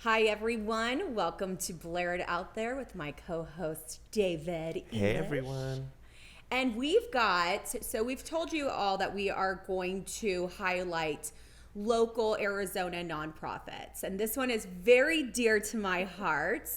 Hi, everyone. Welcome to Blaire It Out there with my co-host, David. Hey, everyone. And we've told you all that we are going to highlight local Arizona nonprofits. And this one is very dear to my heart.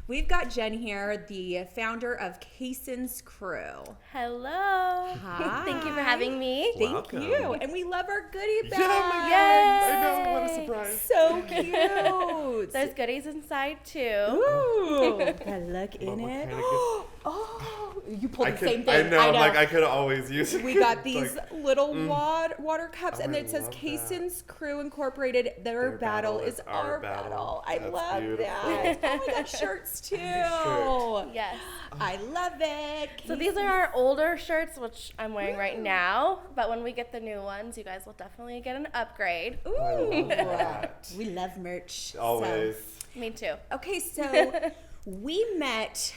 We've got Jen here, the founder of Caysen's Crew. Hello. Hi. Thank you for having me. Thank you. And we love our goodie bags. Yeah, my Yes. God. I know, what a surprise. So cute. There's goodies inside too. Ooh. I look in Well, what it. kind of Oh, you pulled I the could, same thing. I know, like I could always use it. We got these Like, little water cups, Oh, and I it says love Caysen's Crew Incorporated. Their battle is our battle. I That's love beautiful. that. Oh, we got shirts too. Yes. I love it. So these are our older shirts, which I'm wearing right now. But when we get the new ones, you guys will definitely get an upgrade. Ooh, I love that. we love merch. Always. Me too. Okay, so we met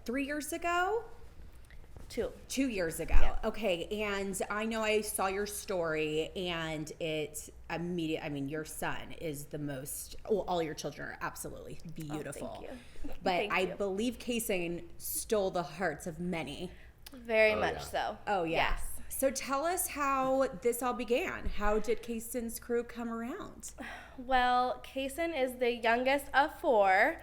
3 years ago? 2 years ago. Yeah. Okay, and I know I saw your story, and it immediate. I mean, your son is the most. Well, all your children are absolutely beautiful. Oh, thank you. But Thank I you. believe Caysen stole the hearts of many. Very much yeah. so. Oh yeah. Yes. So tell us how this all began. How did Caysen's Crew come around? Well, Caysen is the youngest of 4.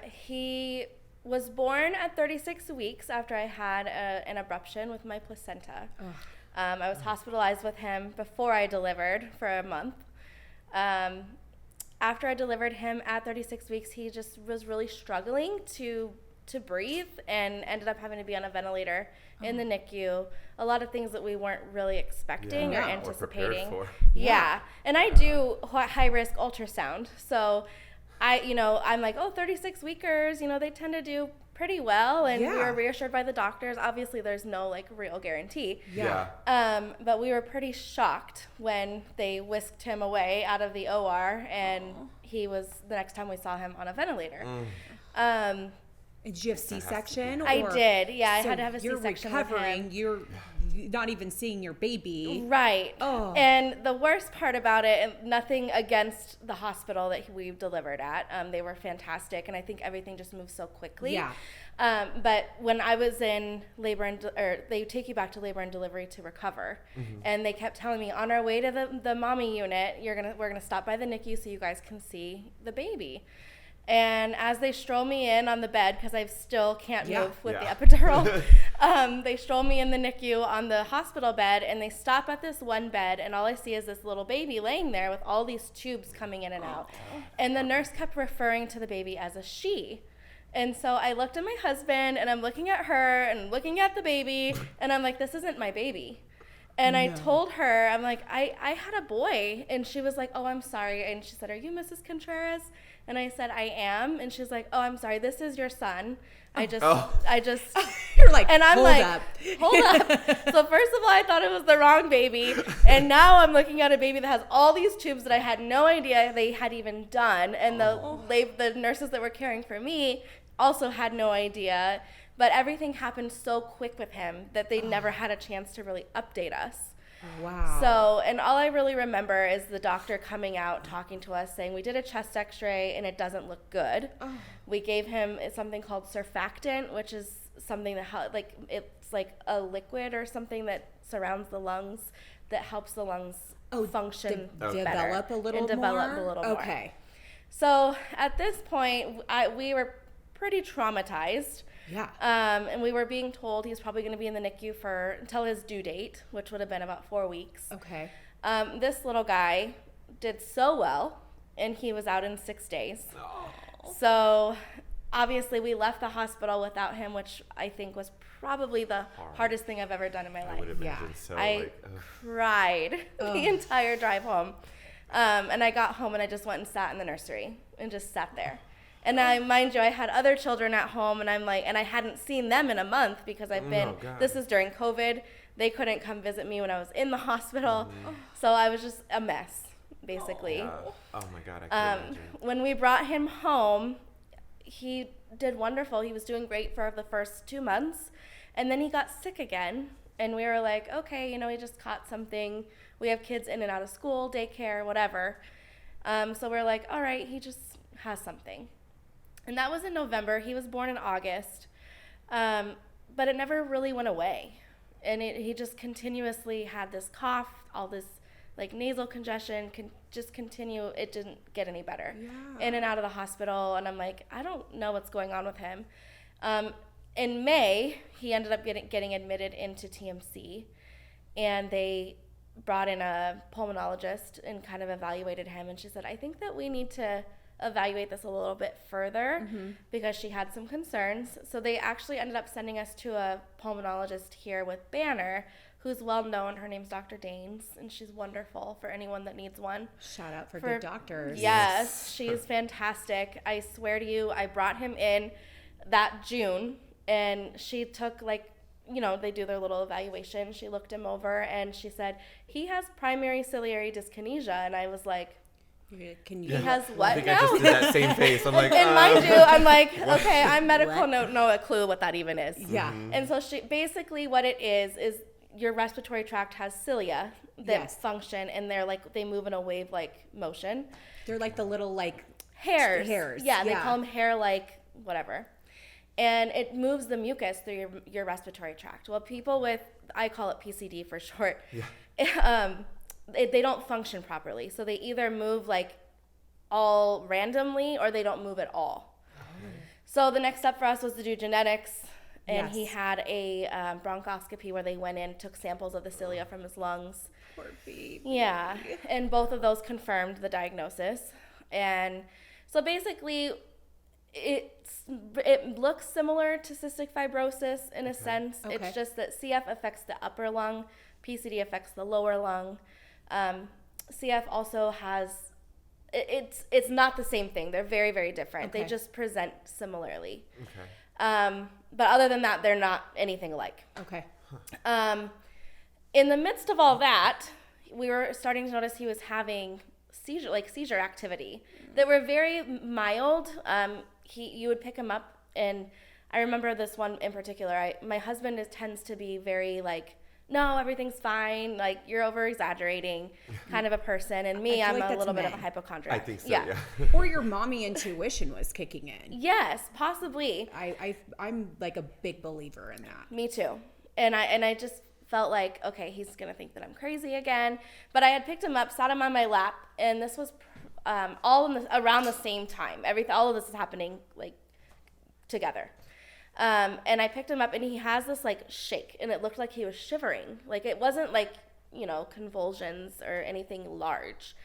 He was born at 36 weeks after I had an abruption with my placenta. I was hospitalized with him before I delivered for a month. After I delivered him at 36 weeks, he just was really struggling to breathe and ended up having to be on a ventilator in the NICU. A lot of things that we weren't really expecting or Or anticipating. prepared for. Yeah. And I do high risk ultrasound. So I'm like, 36 weekers, they tend to do pretty well. And we Yeah. were reassured by the doctors. Obviously, there's no real guarantee. Yeah. But we were pretty shocked when they whisked him away out of the OR, and he was the next time we saw him on a ventilator. Did you have C-section? I did. Yeah, I So had to have a you're C-section with recovering. him. You're not even seeing your baby. Right. Oh. And the worst part about it, and nothing against the hospital that we delivered at, they were fantastic, and I think everything just moved so quickly. Yeah. But when I was in labor or they take you back to labor and delivery to recover, and they kept telling me, on our way to the mommy unit, we're gonna stop by the NICU so you guys can see the baby. And as they stroll me in on the bed, because I still can't move with the epidural, they stroll me in the NICU on the hospital bed, and they stop at this one bed, and all I see is this little baby laying there with all these tubes coming in and out. And the nurse kept referring to the baby as a she. And so I looked at my husband, and I'm looking at her and looking at the baby, and I'm like, this isn't my baby. And I told her, I'm like, I had a boy. And she was like, oh, I'm sorry. And she said, are you Mrs. Contreras? And I said, I am. And she's like, oh, I'm sorry. This is your son. I just, You're like, and I'm hold like, up. hold up. So first of all, I thought it was the wrong baby. And now I'm looking at a baby that has all these tubes that I had no idea they had even done. And the nurses that were caring for me also had no idea. But everything happened so quick with him that they never had a chance to really update us. Wow. So, and all I really remember is the doctor coming out, talking to us, saying, we did a chest x-ray and it doesn't look good. We gave him something called surfactant, which is something that, it's like a liquid or something that surrounds the lungs that helps the lungs function better. Develop a little and develop more? a little more. Okay. So at this point, we were pretty traumatized. Yeah. And we were being told he's probably going to be in the NICU until his due date, which would have been about 4 weeks. Okay. This little guy did so well, and he was out in 6 days. Oh. So obviously we left the hospital without him, which I think was probably the hardest thing I've ever done in my I would life. imagine so. I cried the entire drive home. And I got home and I just went and sat in the nursery and just sat there. And I, mind you, I had other children at home, and I'm like, and I hadn't seen them in a month because this is during COVID. They couldn't come visit me when I was in the hospital. So I was just a mess, basically. Oh my God, I can imagine. When we brought him home, he did wonderful. He was doing great for the first 2 months. And then he got sick again. And we were like, okay, he just caught something. We have kids in and out of school, daycare, whatever. So we're like, all right, he just has something. And that was in November. He was born in August. But it never really went away. And he just continuously had this cough, all this like nasal congestion, just continue. It didn't get any better. Yeah. In and out of the hospital. And I'm like, I don't know what's going on with him. In May, he ended up getting admitted into TMC. And they brought in a pulmonologist and kind of evaluated him. And she said, I think that we need to evaluate this a little bit further because she had some concerns. So they actually ended up sending us to a pulmonologist here with Banner, who's well known. Her name's Dr. Danes, and she's wonderful for anyone that needs one. Shout out for good doctors. Yes, she's fantastic. I swear to you, I brought him in that June, and she took they do their little evaluation. She looked him over, and she said, he has primary ciliary dyskinesia. And I was like, he has what I think now? I just did that same face. I'm like, and mind you, I'm like, okay, I'm medical, no a clue what that even is. Yeah. And so she basically what it is your respiratory tract has cilia that function, and they move in a wave-like motion. They're like the little hairs. Yeah, they call them hair-like whatever. And it moves the mucus through your respiratory tract. Well, people with, I call it PCD for short, they don't function properly. So they either move all randomly or they don't move at all. So the next step for us was to do genetics. And he had a bronchoscopy where they went in, took samples of the cilia from his lungs. Poor baby. Yeah. And both of those confirmed the diagnosis. And so basically it looks similar to cystic fibrosis in a sense. Okay. It's just that CF affects the upper lung, PCD affects the lower lung. CF also has, it's not the same thing. They're very, very different. Okay. They just present similarly. okay. But other than that, they're not anything alike. Okay. In the midst of all that, we were starting to notice he was having seizure activity that were very mild. You would pick him up, and I remember this one in particular. My husband tends to be very no, everything's fine. You're over exaggerating kind of a person. And me, I'm a little bit of a hypochondriac. I think so, yeah. Or your mommy intuition was kicking in. Yes, possibly. I'm a big believer in that. Me too. And I just felt like, okay, he's going to think that I'm crazy again. But I had picked him up, sat him on my lap, and this was around the same time. All of this is happening together. And I picked him up, and he has this shake, and it looked like he was shivering. It wasn't convulsions or anything large,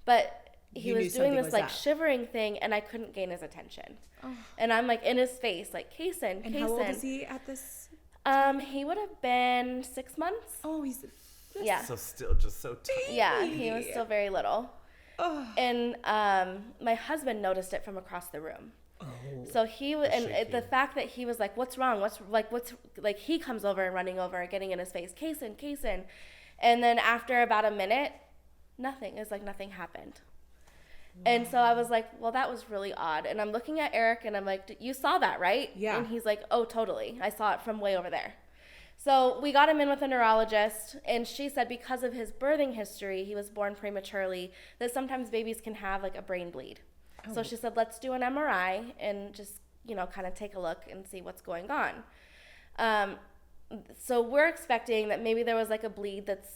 but he was doing this shivering thing, and I couldn't gain his attention. Oh. And I'm in his face, Caysen, And Caysen. how old is he at this? He would have been 6 months. Oh, he's So still just so tiny. Yeah, he was still very little. Oh. And my husband noticed it from across the room. Oh. So the fact that he was what's wrong? What's he comes over and running over and getting in his face, Caysen. And then after about a minute, nothing. It's nothing happened. Wow. And so I was well, that was really odd. And I'm looking at Eric, and I'm you saw that, right? Yeah. And he's oh, totally. I saw it from way over there. So we got him in with a neurologist, and she said because of his birthing history, he was born prematurely, that sometimes babies can have a brain bleed. Oh. So she said, let's do an MRI and just, kind of take a look and see what's going on. So we're expecting that maybe there was a bleed that's,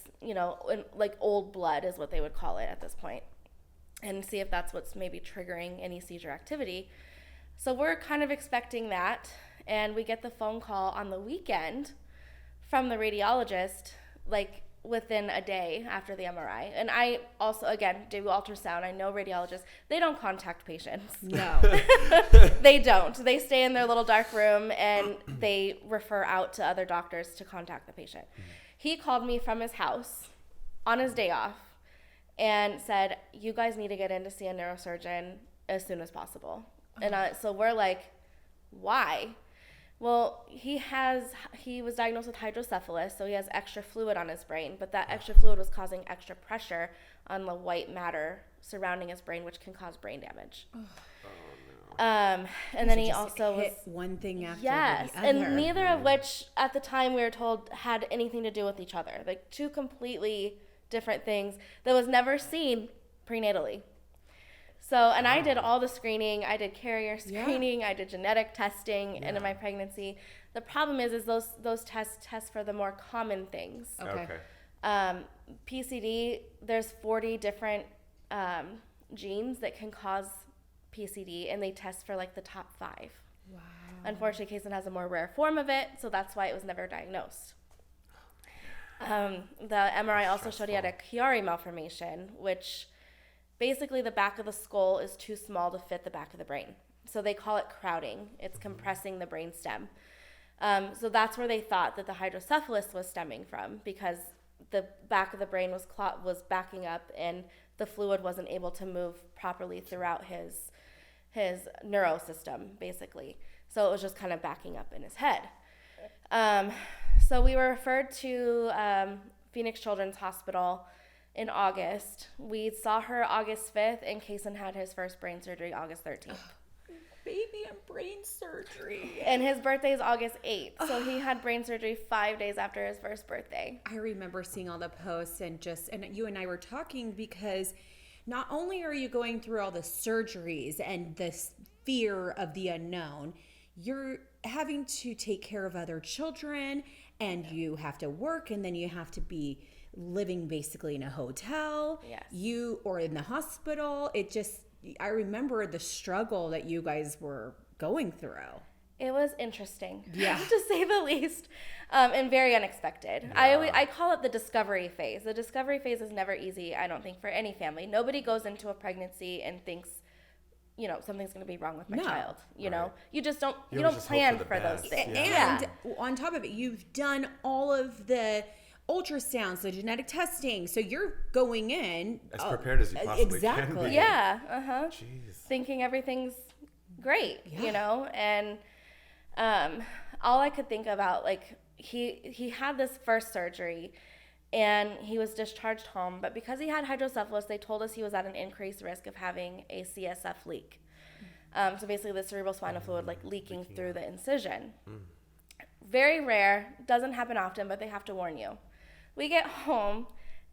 old blood is what they would call it at this point, and see if that's what's maybe triggering any seizure activity. So we're kind of expecting that, and we get the phone call on the weekend from the radiologist, within a day after the MRI. And I also, again, do ultrasound. I know radiologists, they don't contact patients. No. They don't. They stay in their little dark room, and they refer out to other doctors to contact the patient. He called me from his house on his day off and said, you guys need to get in to see a neurosurgeon as soon as possible. And so we're why? Well, he was diagnosed with hydrocephalus, so he has extra fluid on his brain, but that extra fluid was causing extra pressure on the white matter surrounding his brain, which can cause brain damage. Oh, no. And then he also was one thing after the other. And neither of which at the time we were told had anything to do with each other. Two completely different things that was never seen prenatally. And I did all the screening. I did carrier screening. I did genetic testing and in my pregnancy. The problem is those tests test for the more common things. Okay. PCD, there's 40 different genes that can cause PCD, and they test for like the top 5. Wow. Unfortunately, Caysen has a more rare form of it, so that's why it was never diagnosed. The MRI also showed he had a Chiari malformation, which basically the back of the skull is too small to fit the back of the brain. So they call it crowding. It's compressing the brain stem. So that's where they thought that the hydrocephalus was stemming from, because the back of the brain was backing up and the fluid wasn't able to move properly throughout his neurosystem, basically. So it was just kind of backing up in his head. So we were referred to Phoenix Children's Hospital in August. We saw her August 5th, and Caysen had his first brain surgery August 13th. Baby and brain surgery. And his birthday is August 8th, so he had brain surgery 5 days after his first birthday. I remember seeing all the posts and you and I were talking, because not only are you going through all the surgeries and this fear of the unknown, you're having to take care of other children, and you have to work, and then you have to be living basically in a hotel, or in the hospital. I remember the struggle that you guys were going through. It was interesting, yeah, to say the least, and very unexpected. Yeah. I call it the discovery phase. The discovery phase is never easy, I don't think, for any family. Nobody goes into a pregnancy and thinks, something's going to be wrong with my child. You know, you just don't. You don't plan for those things. And on top of it, you've done all of the ultrasounds, the genetic testing, so you're going in as prepared as you possibly can be. Yeah. Jeez. Thinking everything's great, and all I could think about, like, he had this first surgery and he was discharged home, but because he had hydrocephalus, they told us he was at an increased risk of having a CSF leak. So basically the cerebral spinal fluid leaking through the incision. Very rare, doesn't happen often, but they have to warn you. We get home,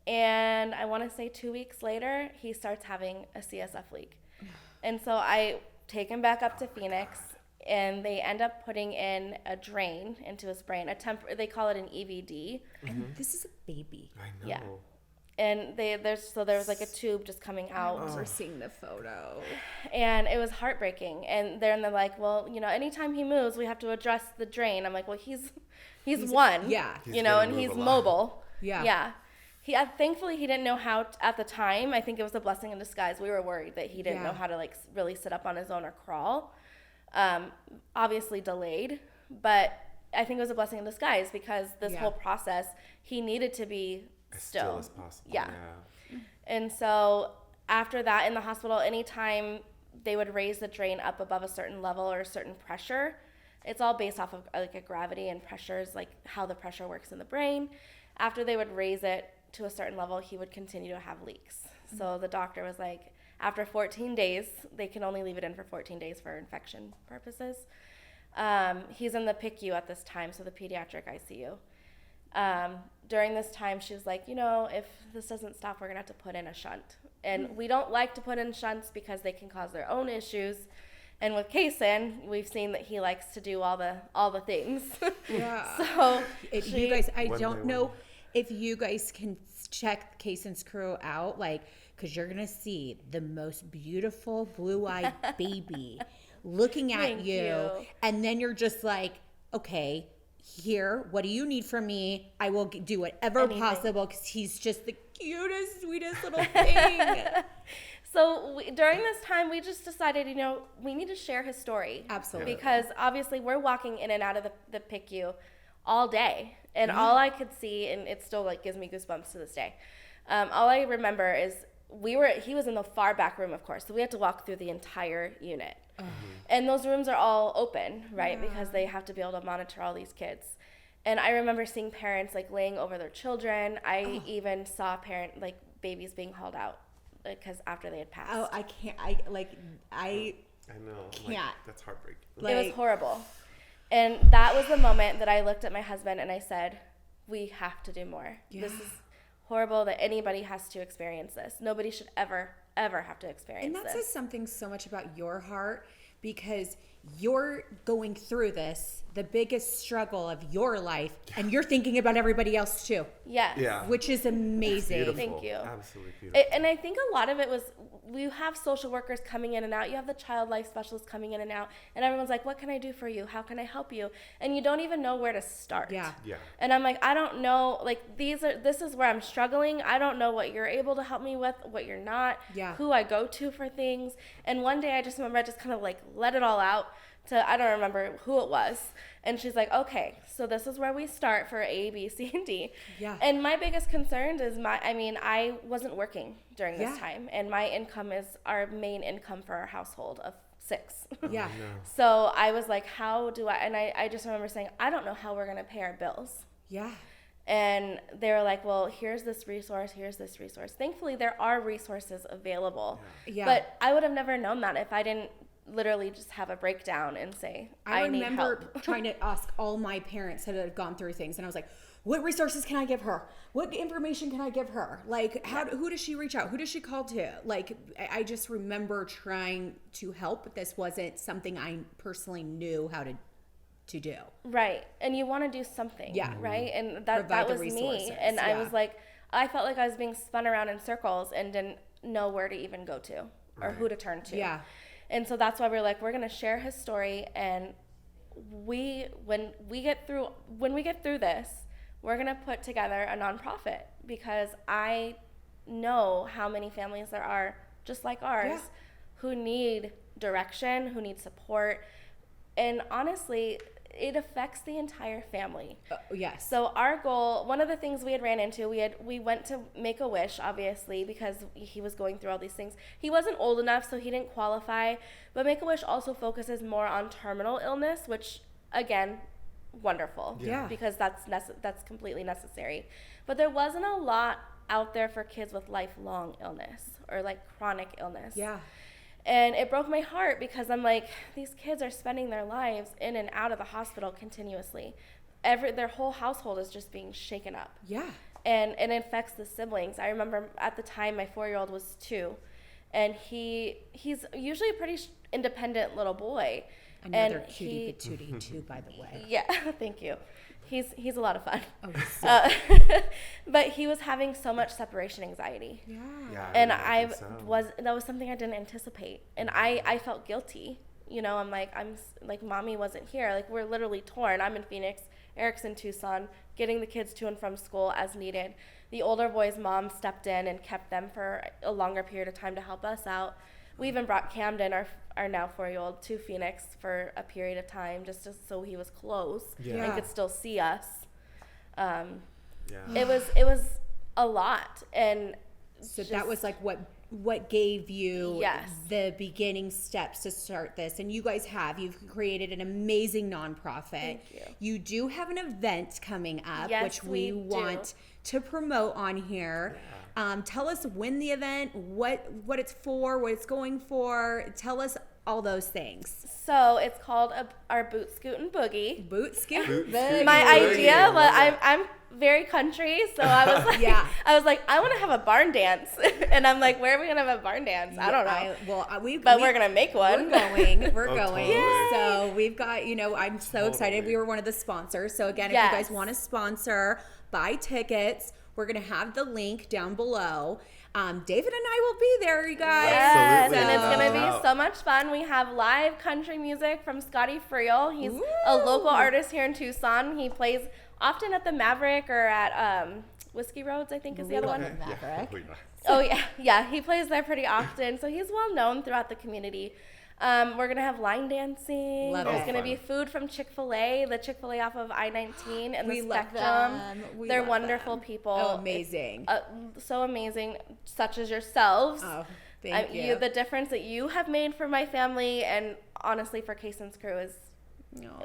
and I want to say 2 weeks later, he starts having a CSF leak. And so I take him back up to Phoenix, and they end up putting in a drain into his brain. They call it an EVD. And this is a baby. I know. Yeah. And there was like a tube just coming out. We're seeing the photo. And it was heartbreaking. And they're like, well, anytime he moves, we have to address the drain. I'm like, well, he's one. Yeah. And he's mobile. Yeah. Yeah. Thankfully, he didn't know how at the time. I think it was a blessing in disguise. We were worried that he didn't know how to really sit up on his own or crawl. Obviously delayed, but I think it was a blessing in disguise, because this whole process, he needed to be still as possible. Yeah. And so after that, in the hospital, anytime they would raise the drain up above a certain level or a certain pressure, it's all based off of like a gravity and pressures, like how the pressure works in the brain. After they would raise it to a certain level, he would continue to have leaks. So the doctor was like, after 14 days, they can only leave it in for 14 days for infection purposes. He's in the PICU at this time, so the pediatric ICU. During this time, she was like, if this doesn't stop, we're going to have to put in a shunt. And we don't like to put in shunts because they can cause their own issues. And with Caysen, we've seen that he likes to do all the things. Yeah. So you guys, I don't know if you guys can check Caysen's crew out, because you're going to see the most beautiful blue-eyed baby looking at you. And then you're just like, okay, here, what do you need from me? I will do whatever possible, because he's just the cutest, sweetest little thing. So during this time, we just decided, we need to share his story. Absolutely. Because obviously we're walking in and out of the PICU all day. And all I could see, and it still gives me goosebumps to this day, all I remember is he was in the far back room, of course, so we had to walk through the entire unit. And those rooms are all open, right? Because they have to be able to monitor all these kids. And I remember seeing parents laying over their children. I even saw babies being hauled out because after they had passed. Oh, I can't. I know. Can't. That's heartbreaking. It was horrible. And that was the moment that I looked at my husband and I said, we have to do more. Yeah. This is horrible that anybody has to experience this. Nobody should ever ever have to experience And that this. says something so much about your heart, because you're going through this, the biggest struggle of your life, and you're thinking about everybody else too. Yes. Yeah. Which is amazing. Beautiful. Thank you. Absolutely beautiful. And I think a lot of it was, we have social workers coming in and out. You have the child life specialists coming in and out. And everyone's like, what can I do for you? How can I help you? And you don't even know where to start. Yeah. Yeah. And I'm like, I don't know. Like, this is where I'm struggling. I don't know what you're able to help me with, what you're not, Yeah. who I go to for things. And one day I just remember I just kind of like let it all out to, I don't remember who it was. And she's like, okay, so this is where we start for A, B, C, and D. Yeah. And my biggest concern is I wasn't working during this Yeah. time. And my income is our main income for our household of 6. Yeah. No. So I was like, how do I just remember saying, I don't know how we're going to pay our bills. Yeah. And they were like, well, here's this resource, here's this resource. Thankfully, there are resources available. Yeah. But I would have never known that if I didn't literally just have a breakdown and say, I need remember help. trying to ask all my parents that had gone through things, and I was like, what resources can I give her? What information can I give her? Like, who does she reach out? Who does she call to? Like, I just remember trying to help, but this wasn't something I personally knew how to do. Right. And you want to do something. Yeah. Right. And Provide that the was me. resources, And I yeah. was like, I felt like I was being spun around in circles and didn't know where to even go to or who to turn to. Yeah. And so that's why we're like, we're going to share his story. And when we get through this, we're going to put together a nonprofit, because I know how many families there are just like ours Yeah. who need direction, who need support. And honestly, it affects the entire family. Yes. So our goal, one of the things we had ran into, we went to Make-A-Wish, obviously, because he was going through all these things. He wasn't old enough, so he didn't qualify. But Make-A-Wish also focuses more on terminal illness, which, again, wonderful. Yeah. Because that's completely necessary. But there wasn't a lot out there for kids with lifelong illness or like chronic illness. Yeah. And it broke my heart, because I'm like, these kids are spending their lives in and out of the hospital continuously. Their whole household is just being shaken up. Yeah. And it affects the siblings. I remember at the time my 4-year-old was 2, and he's usually a pretty independent little boy. Another and cutie patootie too, by the way. Yeah, thank you. He's a lot of fun. Oh, he's so But he was having so much separation anxiety. yeah. Yeah. And imagine that was something I didn't anticipate. And I felt guilty. You know, I'm like, mommy wasn't here. Like, we're literally torn. I'm in Phoenix. Eric's in Tucson, getting the kids to and from school as needed. The older boy's mom stepped in and kept them for a longer period of time to help us out. We even brought Camden, our now 4-year-old, to Phoenix for a period of time, just so he was close Yeah. and could still see us. Yeah. It was a lot. And So that was like what gave you Yes. the beginning steps to start this. And you guys you've created an amazing nonprofit. Thank you. You do have an event coming up, Yes, which we we do. want to promote on here. Tell us when the event, what it's for, what it's going for. Tell us all those things. So it's called our Boot Scoot and Boogie. Boot scoot. Boot Boogie. scoot. My Boogie, idea I was love it. I'm very country, so I was like, Yeah. I want to have a barn dance, and I'm like, where are we gonna have a barn dance? I don't know, but we're gonna make one. We're going. We're Oh, going. totally. So we've got, I'm so excited. Totally. We were one of the sponsors. So again, Yes. if you guys want to sponsor, buy tickets. We're going to have the link down below. David and I will be there, you guys. Yes, Absolutely. and it's gonna Wow. be so much fun. We have live country music from Scotty Friel. He's Ooh. a local artist here in Tucson. He plays often at the Maverick or at Whiskey Roads, I think is the other one. Okay. Maverick. Yeah. Oh yeah, he plays there pretty often, so he's well known throughout the community. We're gonna have line dancing. Love There's it. gonna Fun. be food from Chick-fil-A, the Chick-fil-A off of I-19 and We the love Spectrum. them. We They're love wonderful them. people. Oh, amazing. So amazing, such as yourselves. Oh, thank you. The difference that you have made for my family and honestly for Caysen's crew is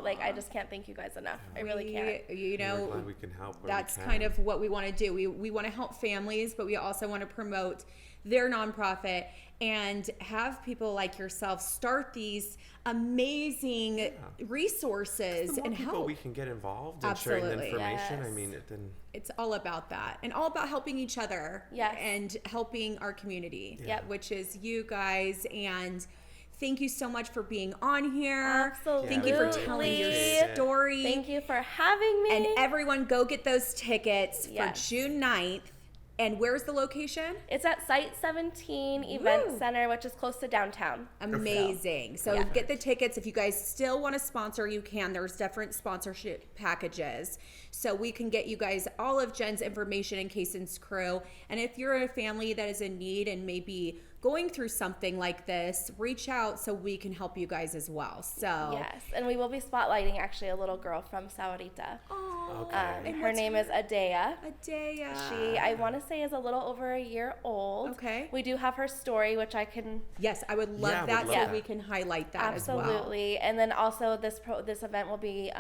like, I just can't thank you guys enough. I really can't. We're glad we can help where we That's can. kind of what we want to do. We want to help families, but we also want to promote their nonprofit and have people like yourself start these amazing resources The more and people help. we can get involved and sharing the Absolutely. information. Yes. I mean, then It's all about that, and all about helping each other Yes. and helping our community, Yep. which is you guys. And thank you so much for being on here. Absolutely. Thank you for telling your Appreciate it. story. Thank you for having me. And everyone go get those tickets Yes. for June 9th. And where's the location? It's at Site 17 Event Woo. Center, which is close to downtown. Amazing. So Yeah. get the tickets. If you guys still want to sponsor, you can. There's different sponsorship packages. So we can get you guys all of Jen's information and Caysen's crew. And if you're a family that is in need and maybe going through something like this, reach out so we can help you guys as well. So Yes, and we will be spotlighting actually a little girl from Sahuarita. Oh, Okay. and Her what's name is Adea. Adea. She, I want to say, is a little over a year old. Okay. We do have her story, which I can Yes, I would love Yeah, I would that love so that. we can highlight that as well. absolutely. And then also this event will be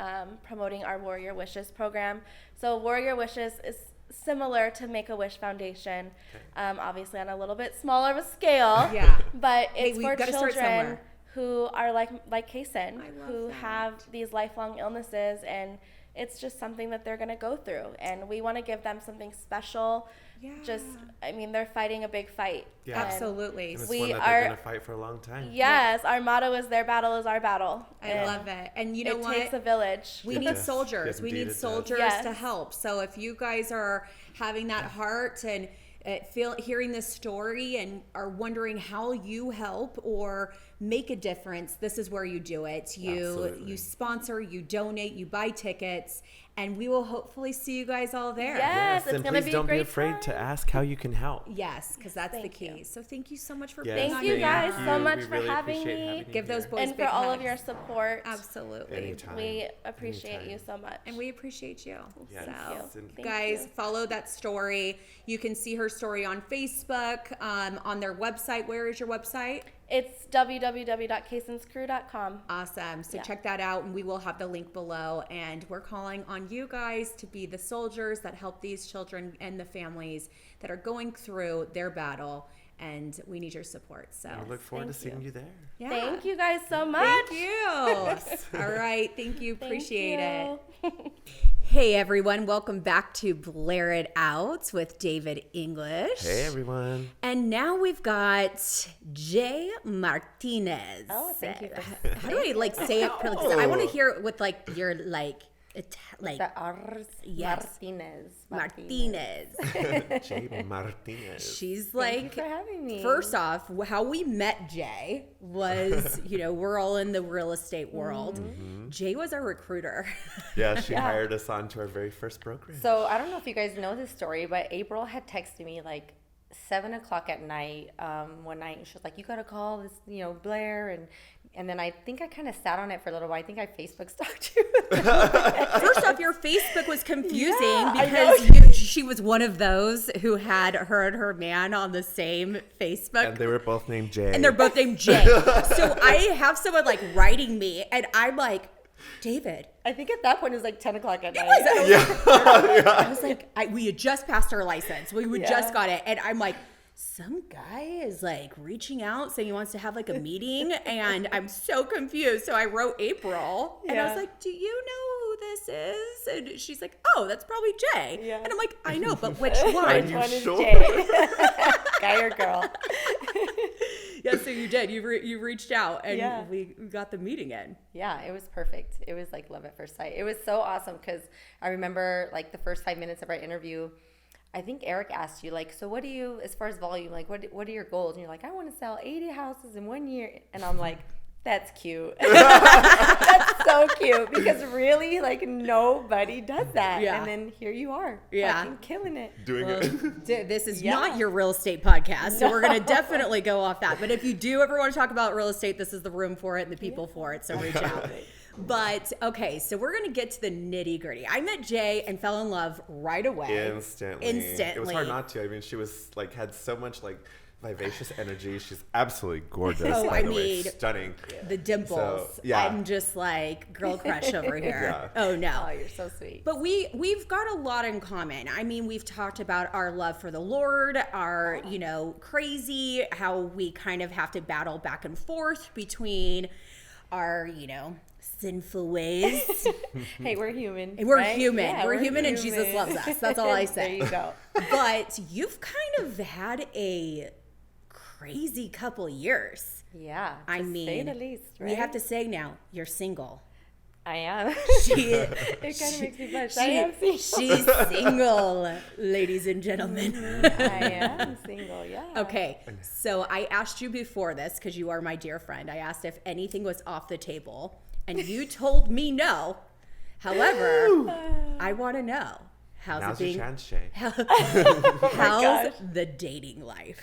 promoting our Warrior Wishes program. So Warrior Wishes is similar to Make-A-Wish Foundation, obviously on a little bit smaller of a scale. Yeah. But Hey, it's we for gotta start children somewhere. who are like Caysen, I love who that. have these lifelong illnesses, and it's just something that they're going to go through. And we want to give them something special. Yeah. Just, I mean, they're fighting a big fight. Yeah. And Absolutely. And it's We one that are- they're going to fight for a long time. Yes, our motto is their battle is our battle. I And love it. And you know it what? takes a village. We It need does. soldiers. Yes, We indeed need it does. soldiers Yes. to help. So if you guys are having that heart and hearing this story and are wondering how you help or make a difference, this is where you do it. You Absolutely. sponsor, you donate, you buy tickets, and we will hopefully see you guys all there. Yes, it's and gonna please be a don't be great afraid to time. ask how you can help. Yes, because that's the Thank key. you. So thank you so much for Yes, being Thank on you here. guys so much We for really having appreciate me. having you Give those here. boys And for big all of hugs. your support. Absolutely. Anytime. We appreciate Anytime. you so much. And we appreciate you. Yes. So, And Thank guys, you. follow that story. You can see her story on Facebook, on their website. Where is your website? It's www.caysenscrew.com. Awesome. So Yeah. check that out, and we will have the link below. And we're calling on you guys to be the soldiers that help these children and the families that are going through their battle. And we need your support. So, I look forward to Thank seeing you. you there. yeah. Thank you guys so much. Thank you. All right. Thank you. Thank Appreciate it. you. Hey, everyone. Welcome back to Blaire It Out with David English. Hey, everyone. And now we've got Jay Martinez. Oh, thank you. How do I say it? Because I want to hear it with your The Ars Yes. Martinez. Martinez. Jay Martinez. She's Thank you like, for having me. first off, how we met Jay was, we're all in the real estate world. Jay was our recruiter. Yeah, she hired us on to our very first brokerage. So I don't know if you guys know this story, but April had texted me like 7 o'clock at night one night, and she was like, "You gotta call this, Blaire," and then I think I kind of sat on it for a little while. I think I Facebook stalked you. First off, your Facebook was confusing Yeah, I because she was one of those who had her and her man on the same Facebook. And they were both named Jay. And they're both named Jay. So I have someone writing me, and I'm like, David. I think at that point it was like 10 o'clock at night. I was like, we had just passed our license. We Yeah. just got it. And I'm like, some guy is reaching out saying he wants to have a meeting. And I'm so confused. So I wrote April and I was Yeah. like, do you know who this is? And she's like, oh, that's probably Jay. Yeah. And I'm like, I know, but which Are one? you One is sure? Jay. Guy or girl. Yeah, so you did. You reached out and Yeah. we got the meeting in. Yeah, it was perfect. It was like love at first sight. It was so awesome because I remember the first 5 minutes of our interview, I think Eric asked you so what do you, as far as volume, what are your goals? And you're like, I want to sell 80 houses in 1 year. And I'm like, that's cute. That's so cute because really nobody does that. Yeah. And then here you are. Yeah. Fucking killing it. Doing it. This is Yeah. not your real estate podcast, so we're going to definitely go off that. But if you do ever want to talk about real estate, this is the room for it and the people for it, so reach out. But, okay, so we're going to get to the nitty gritty. I met Jay and fell in love right away. Instantly. It was hard not to. I mean, she was had so much vivacious energy. She's absolutely gorgeous. Oh, by I the way. mean, Stunning. The dimples. So, yeah. I'm just like girl crush over here. Yeah. Oh no. Oh, you're so sweet. But we've got a lot in common. I mean, we've talked about our love for the Lord, our, crazy, how we kind of have to battle back and forth between our, sinful ways. Hey, we're human. We're right? human. Yeah, we're human and Jesus loves us. That's all I say. There you go. But you've kind of had a crazy couple years. Yeah. I to mean, say the least, right? we have to say now, you're single. I am. It kind of makes me blush. I am single. She's single, ladies and gentlemen. I am single, yeah. Okay, so I asked you before this, because you are my dear friend, I asked if anything was off the table, and you told me no. However, I want to know, how's Now's it your being? chance, Shay. How's the dating life?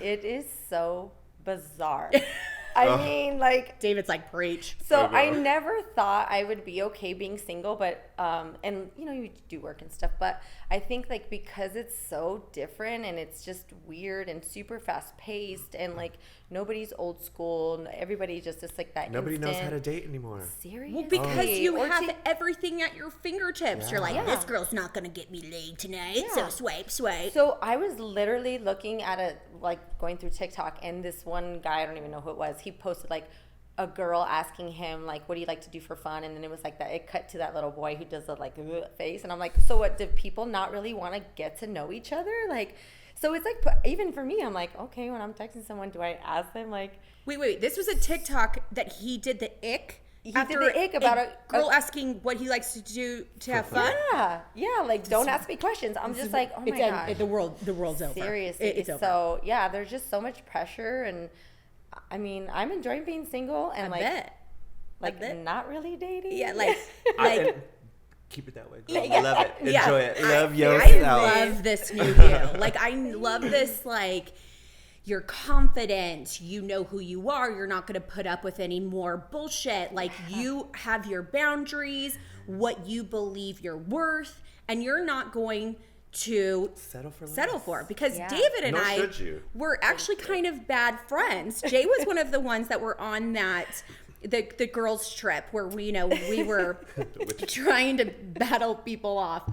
It is so bizarre. I mean, like, David's like, preach. so I know. I never thought I would be okay being single, but and you do work and stuff, but I think like because it's so different and it's just weird and super fast paced and like nobody's old school and everybody just is like that. Nobody knows how to instant- date anymore. Seriously? Well, because you Or have to- everything at your fingertips. You're like, Yeah. this girl's not going to get me laid tonight, so Yeah. swipe, swipe. So I was literally looking at going through TikTok, and this one guy, I don't even know who it was, he posted like a girl asking him like, what do you like to do for fun? And then it was like that, it cut to that little boy who does the like face. And I'm like, so what, do people not really want to get to know each other? Like, so it's like, even for me, I'm like, okay, when I'm texting someone, do I ask them like, Wait, this was a TikTok that he did the ick? He did the ick about a girl asking what he likes to do to have fun? yeah, like don't ask me questions. I'm just like, oh my gosh. The world's over. Seriously. It's over. So yeah, there's just so much pressure, and I mean, I'm enjoying being single and I bet. like not really dating. Yeah, like And keep it that way, girl. Yeah. I love it. Yeah. Enjoy it. Love I yourself. love this new you. Like, I love this, like, you're confident, you know who you are, you're not going to put up with any more bullshit. Like, you have your boundaries, what you believe you're worth, and you're not going to Settle for less. because Yeah. David and Nor I should you. were actually kind of bad friends. Jay was one of the ones that were on that the girls trip where we were trying to battle people off,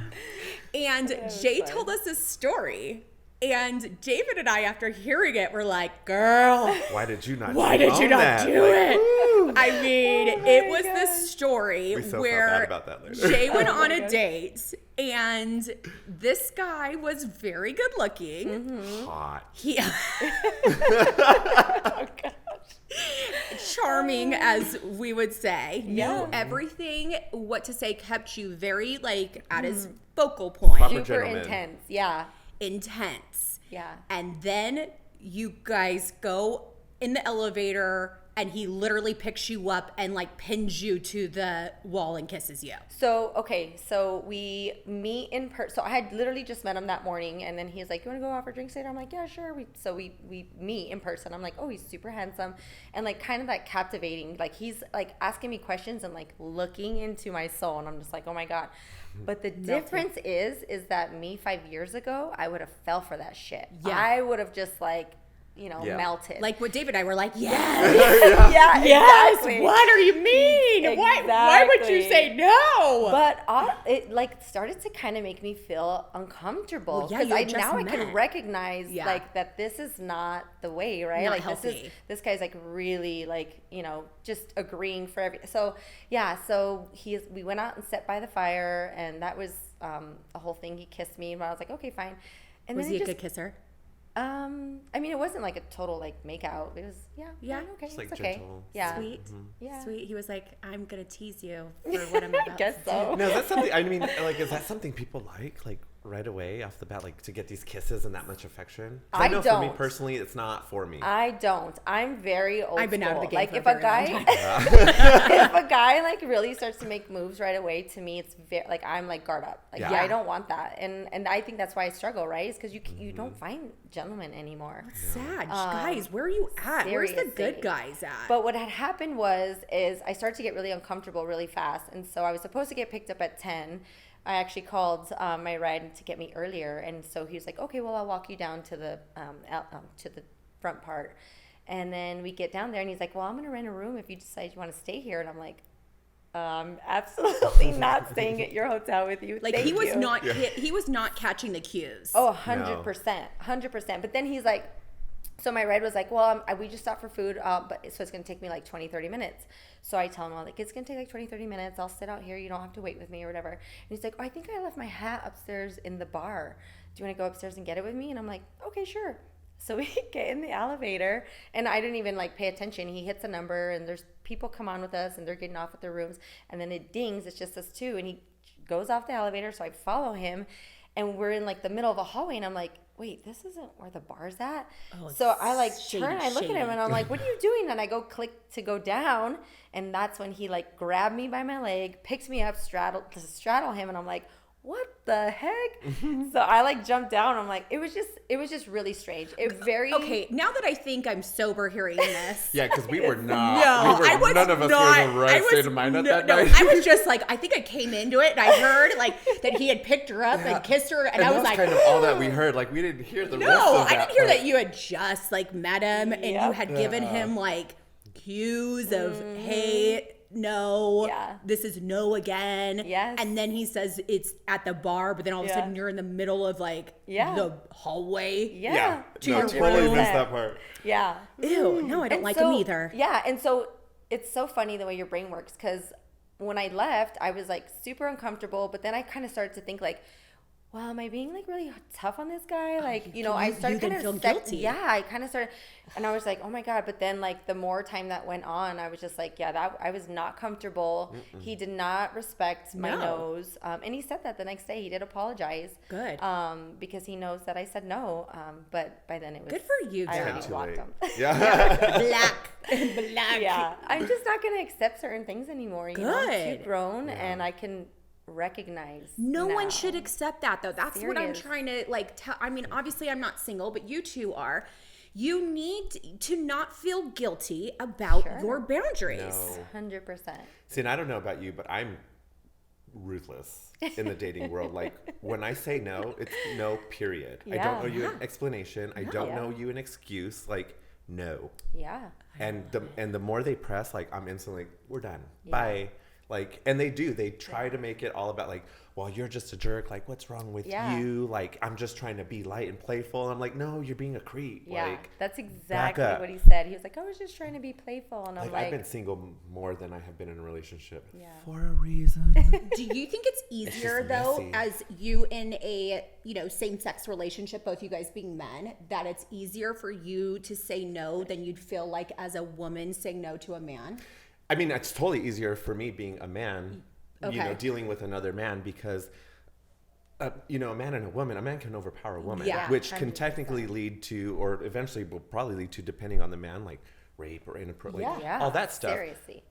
and Jay told us a story. And David and I, after hearing it, were like, girl, Why did you not do that? it? Like, I mean, it was this story We so felt where bad about that later. Jay went on a date, and this guy was very good looking. hot. He charming, as we would say, knew everything, what to say, kept you very like at his focal point, Proper Super gentleman. intense. Yeah. intense. Yeah. And then you guys go in the elevator, and he literally picks you up and like pins you to the wall and kisses you. So, okay, so we meet in person. So I had literally just met him that morning, and then he's like, you want to go out for drinks later? I'm like, yeah, sure. So we meet in person. I'm like, oh, he's super handsome and like kind of like captivating. Like he's like asking me questions and like looking into my soul, and I'm just like, oh my God. But the difference is that me 5 years ago, I would have fell for that shit. Yeah. I would have just like, Yeah. melted. Like what David and I were like, yes, yeah, yes. exactly. What are you mean? Why would you Exactly. say no? But it like started to kind of make me feel uncomfortable Well, yeah, because you I had just now I met. can recognize Yeah. like that this is not the way, right? Not like healthy. this guy's like really like just agreeing for every. So yeah, so we went out and sat by the fire, and that was a whole thing. He kissed me, and I was like, okay, fine. And Was then he a just, good kisser? I mean, it wasn't like a total like make out. It was Yeah. fine, okay, Just, like, it's okay. gentle. Yeah, Sweet, Yeah. sweet. He was like, I'm gonna tease you for what I'm about. I guess to do. so. No, that's something. I mean, like, is that something people like right away off the bat, like to get these kisses and that much affection? 'Cause I know for me don't. personally, it's not for me. I don't. I'm very old I've been out of the school. game Like for a if a very long guy, if a guy like really starts to make moves right away, to me, it's very like I'm like guard up. Like Yeah. I don't want that, and I think that's why I struggle. Right? Is because you don't find gentlemen anymore. Sad. Guys, where are you at? Where's the good seriously. guys at? But what had happened is I started to get really uncomfortable really fast, and so I was supposed to get picked up at 10. I actually called my ride to get me earlier, and so he was like, okay, well, I'll walk you down to the front part. And then we get down there, and he's like, well, I'm going to rent a room if you decide you want to stay here. And I'm like, absolutely not staying at your hotel with you. Like, Thank he was you. not he was not catching the cues. Oh, 100%. 100%. But then he's like, so my ride was like, well, we just stopped for food, but so it's going to take me like 20, 30 minutes. So I tell him, like, it's going to take like 20, 30 minutes. I'll sit out here. You don't have to wait with me or whatever. And he's like, oh, I think I left my hat upstairs in the bar. Do you want to go upstairs and get it with me? And I'm like, okay, sure. So we get in the elevator, and I didn't even like pay attention. He hits a number, and there's people come on with us, and they're getting off at their rooms, and then it dings. It's just us two, and he goes off the elevator. So I follow him, and we're in like the middle of a hallway, and I'm like, wait, this isn't where the bar's at. Oh, so I like turn, I look at him, and I'm like, what are you doing? And I go click to go down, and that's when he like grabbed me by my leg, picks me up, straddle him, and I'm like, what the heck? So I like jumped down. I'm like, it was just really strange. Okay, now that I think I'm sober hearing this. Yeah, because we were not. None of us were in the right state of mind at that night. I was just like, I think I came into it and I heard like that he had picked her up and kissed her, and I was like, kind of all that we heard. Like, we didn't hear the rest of no, that. I didn't hear that you had just like met him and you had given him like cues of, hey, no, this is no again. Yes. And then he says it's at the bar, but then all of a sudden you're in the middle of like the hallway. Yeah. Totally missed that part. Yeah. Ew, no, I don't like him either. Yeah, and so it's so funny the way your brain works, because when I left, I was like super uncomfortable, but then I kind of started to think like, well, am I being like really tough on this guy? Like, I started kind of feel guilty. Yeah, I kind of started, and I was like, oh my God. But then like the more time that went on, I was just like, that I was not comfortable. He did not respect my nose. And he said that the next day. He did apologize. Good. Because he knows that I said no. But by then it was good for you, I Joe. already blocked him. Yeah. Black. Yeah. I'm just not going to accept certain things anymore. You know? Good. Too grown, and I can recognize no now. one should accept that, though. That's what I'm Serious. trying to like tell. I mean, obviously I'm not single, but you two are. You need to not feel guilty about your boundaries. No. 100%. See, and I don't know about you, but I'm ruthless in the dating world. Like, when I say no, it's no, period. I don't owe you an explanation. I don't owe you an excuse. Like, no. Yeah. And the more they press, like, I'm instantly like, we're done. Bye. Like, and they try to make it all about like, well, you're just a jerk. Like, what's wrong with you? Like, I'm just trying to be light and playful. I'm like, no, you're being a creep. Yeah, like, that's exactly up. what he said. He was like, I was just trying to be playful. And I'm like, I've been single more than I have been in a relationship. Yeah. For a reason. Do you think it's easier just though, messy. as you in a same-sex relationship, both you guys being men, that it's easier for you to say no than you'd feel like as a woman saying no to a man? I mean, it's totally easier for me being a man, dealing with another man, because, a man and a woman, a man can overpower a woman, which can 100%. technically lead to, or eventually will probably lead to, depending on the man, like rape or inappropriate, all that stuff. Seriously.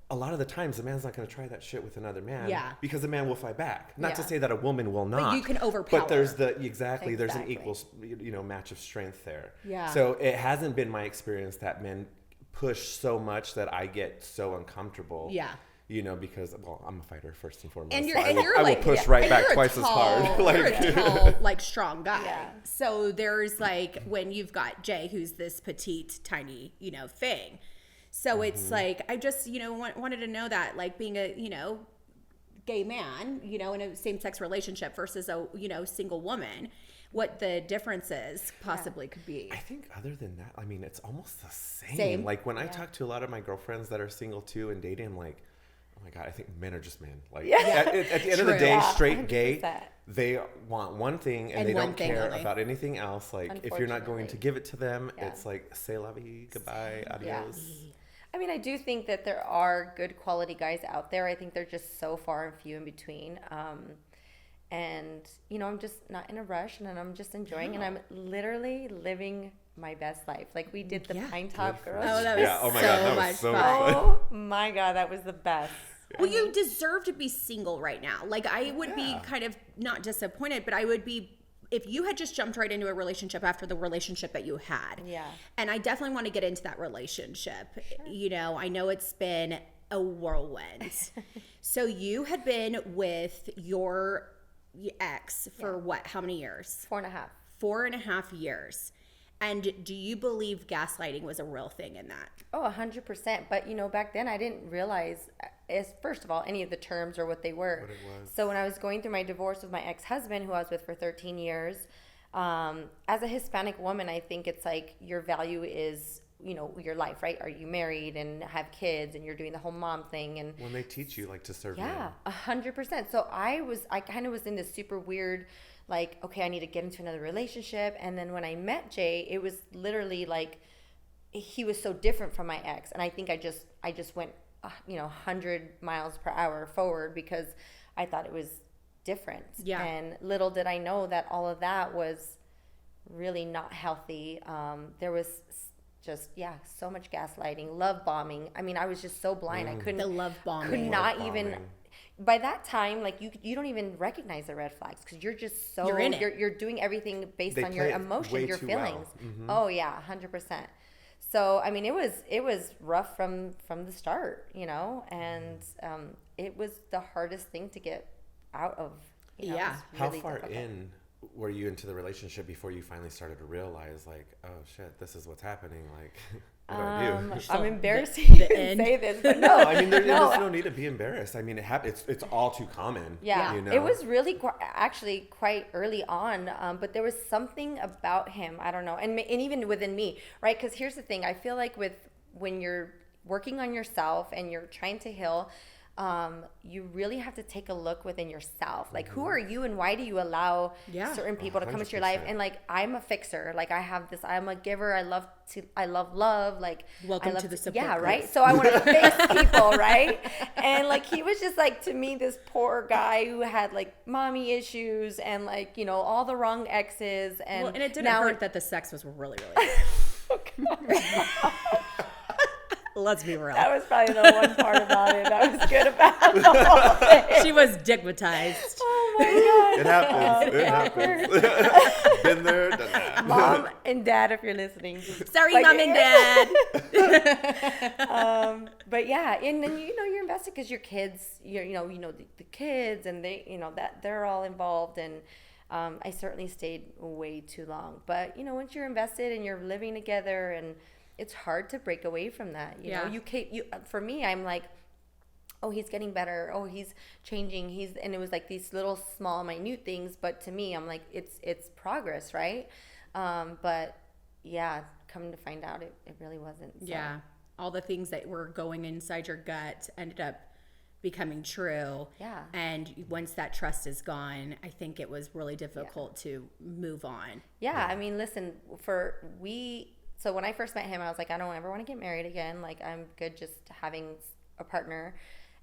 A lot of the times the man's not going to try that shit with another man, because the man will fight back. Not to Yeah. say that a woman will not. But you can overpower. But there's there's an Exactly. equal, match of strength there. Yeah. So it hasn't been my experience that men push so much that I get so uncomfortable. Yeah. Because I'm a fighter first and foremost. And so you're I will like push right and back you're a twice as hard. you're a tall, like strong guy. Yeah. So there's like when you've got Jay, who's this petite, tiny, thing. So it's like I just wanted to know that, like, being a gay man, in a same-sex relationship versus a single woman, what the differences possibly could be. I think other than that, I mean, it's almost the same. Same. Like, when I talk to a lot of my girlfriends that are single too and dating, I'm like, oh my God, I think men are just men. Like, at the end of the True. day, Yeah, straight gay, 100%. they want one thing and they one don't thing care only. about anything else. Like, if you're not going to Unfortunately. give it to them, Yeah. it's like, say la vie, goodbye, adios. I mean, I do think that there are good quality guys out there. I think they're just so far and few in between. And, I'm just not in a rush, and I'm just enjoying, and I'm literally living my best life. Like, we did the Pine Top Girls. Oh, that was Oh my God, that was much so fun. fun. Oh my God, that was the best. Well, you deserve to be single right now. Like, I would be kind of not disappointed, but I would be if you had just jumped right into a relationship after the relationship that you had. Yeah. And I definitely want to get into that relationship. Sure. I know it's been a whirlwind. So you had been with your ex for how many years? 4.5. 4.5 years. And do you believe gaslighting was a real thing in that? Oh, 100%. But, back then I didn't realize, first of all, any of the terms or what they were. What it was. So when I was going through my divorce with my ex-husband, who I was with for 13 years, as a Hispanic woman, I think it's like your value is, your life, right? Are you married and have kids and you're doing the whole mom thing? And when they teach you like to serve yeah, men. 100%. So I kind of was in this super weird, like, okay, I need to get into another relationship. And then when I met Jay, it was literally like, he was so different from my ex. And I think I just went, 100 miles per hour forward because I thought it was different. Yeah. And little did I know that all of that was really not healthy. There was just, so much gaslighting, love bombing. I mean, I was just so blind. I couldn't. The love bombing. Could not Love even. bombing. By that time, like you don't even recognize the red flags because you're just so You're in it. You're doing everything based They on your play it emotions, way your too well. feelings. Oh yeah, 100%. So I mean, it was rough from the start, and it was the hardest thing to get out of. It was How really far difficult. in were you into the relationship before you finally started to realize, like, oh shit, this is what's happening? Like, what do I do? I'm embarrassed to the even end. say this, but No, no, I mean, there's no. no need to be embarrassed. I mean, it's all too common. Yeah, you know? it was really actually quite early on, but there was something about him. I don't know, and even within me, right? Because here's the thing: I feel like when you're working on yourself and you're trying to heal, you really have to take a look within yourself. Like, who are you, and why do you allow certain people to come into your life? 100%. And like, I'm a fixer. Like, I have this. I'm a giver. I love love. Like, Welcome I love to the support yeah, group. right. So I want to fix people, right? And like, he was just like, to me, this poor guy who had like mommy issues and like, all the wrong exes. And Well, and it didn't now hurt that the sex was really, really good. Let's be real. that was probably the one part about it that was good about the whole thing. She was digmatized. Oh my God. It happens. It happens. Been there, done that. Mom and dad, if you're listening. Sorry, Like- Mom and Dad. But yeah, and then you're invested because your kids, the kids, and they, that they're all involved, and I certainly stayed way too long. But once you're invested and you're living together, and it's hard to break away from that. You know, for me, I'm like, oh, he's getting better. Oh, he's changing. And it was like these little small, minute things. But to me, I'm like, it's progress, right? But yeah, coming to find out, it really wasn't. So. Yeah. All the things that were going inside your gut ended up becoming true. Yeah. And once that trust is gone, I think it was really difficult to move on. Yeah. I mean, listen, so when I first met him, I was like, I don't ever want to get married again. Like, I'm good just having a partner.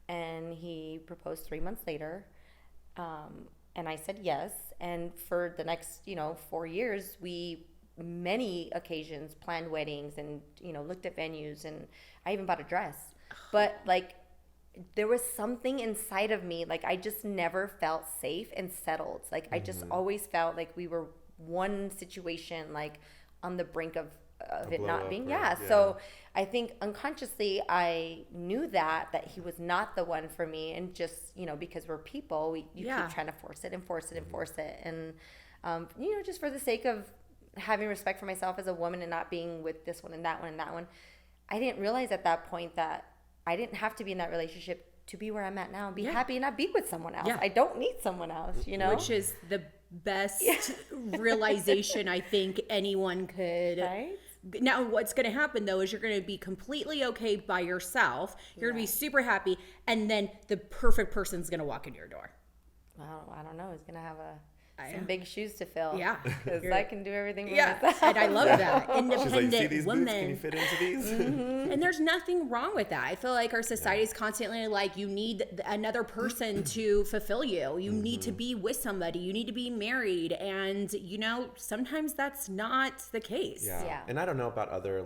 And he proposed 3 months later. And I said yes. And for the next, 4 years, we, many occasions, planned weddings and, looked at venues. And I even bought a dress. But, like, there was something inside of me. Like, I just never felt safe and settled. Like, I just always felt like we were one situation, like, on the brink of it not being So I think unconsciously I knew that he was not the one for me, and just because we're people, you keep trying to force it and just for the sake of having respect for myself as a woman and not being with this one and that one and that one. I didn't realize at that point that I didn't have to be in that relationship to be where I'm at now and be happy and not be with someone else. I don't need someone else, Which is the best realization I think anyone could. Right? Now, what's going to happen, though, is you're going to be completely okay by yourself. You're going to be super happy. And then the perfect person's going to walk in your door. Well, I don't know. He's going to have some big shoes to fill. Yeah. Because I can do everything by Yeah. myself. And I love that. She's Independent like, see these woman. boots? Can you fit into these? And there's nothing wrong with that. I feel like our society is constantly like, you need another person to fulfill you. You need to be with somebody. You need to be married. And, sometimes that's not the case. Yeah. And I don't know about other,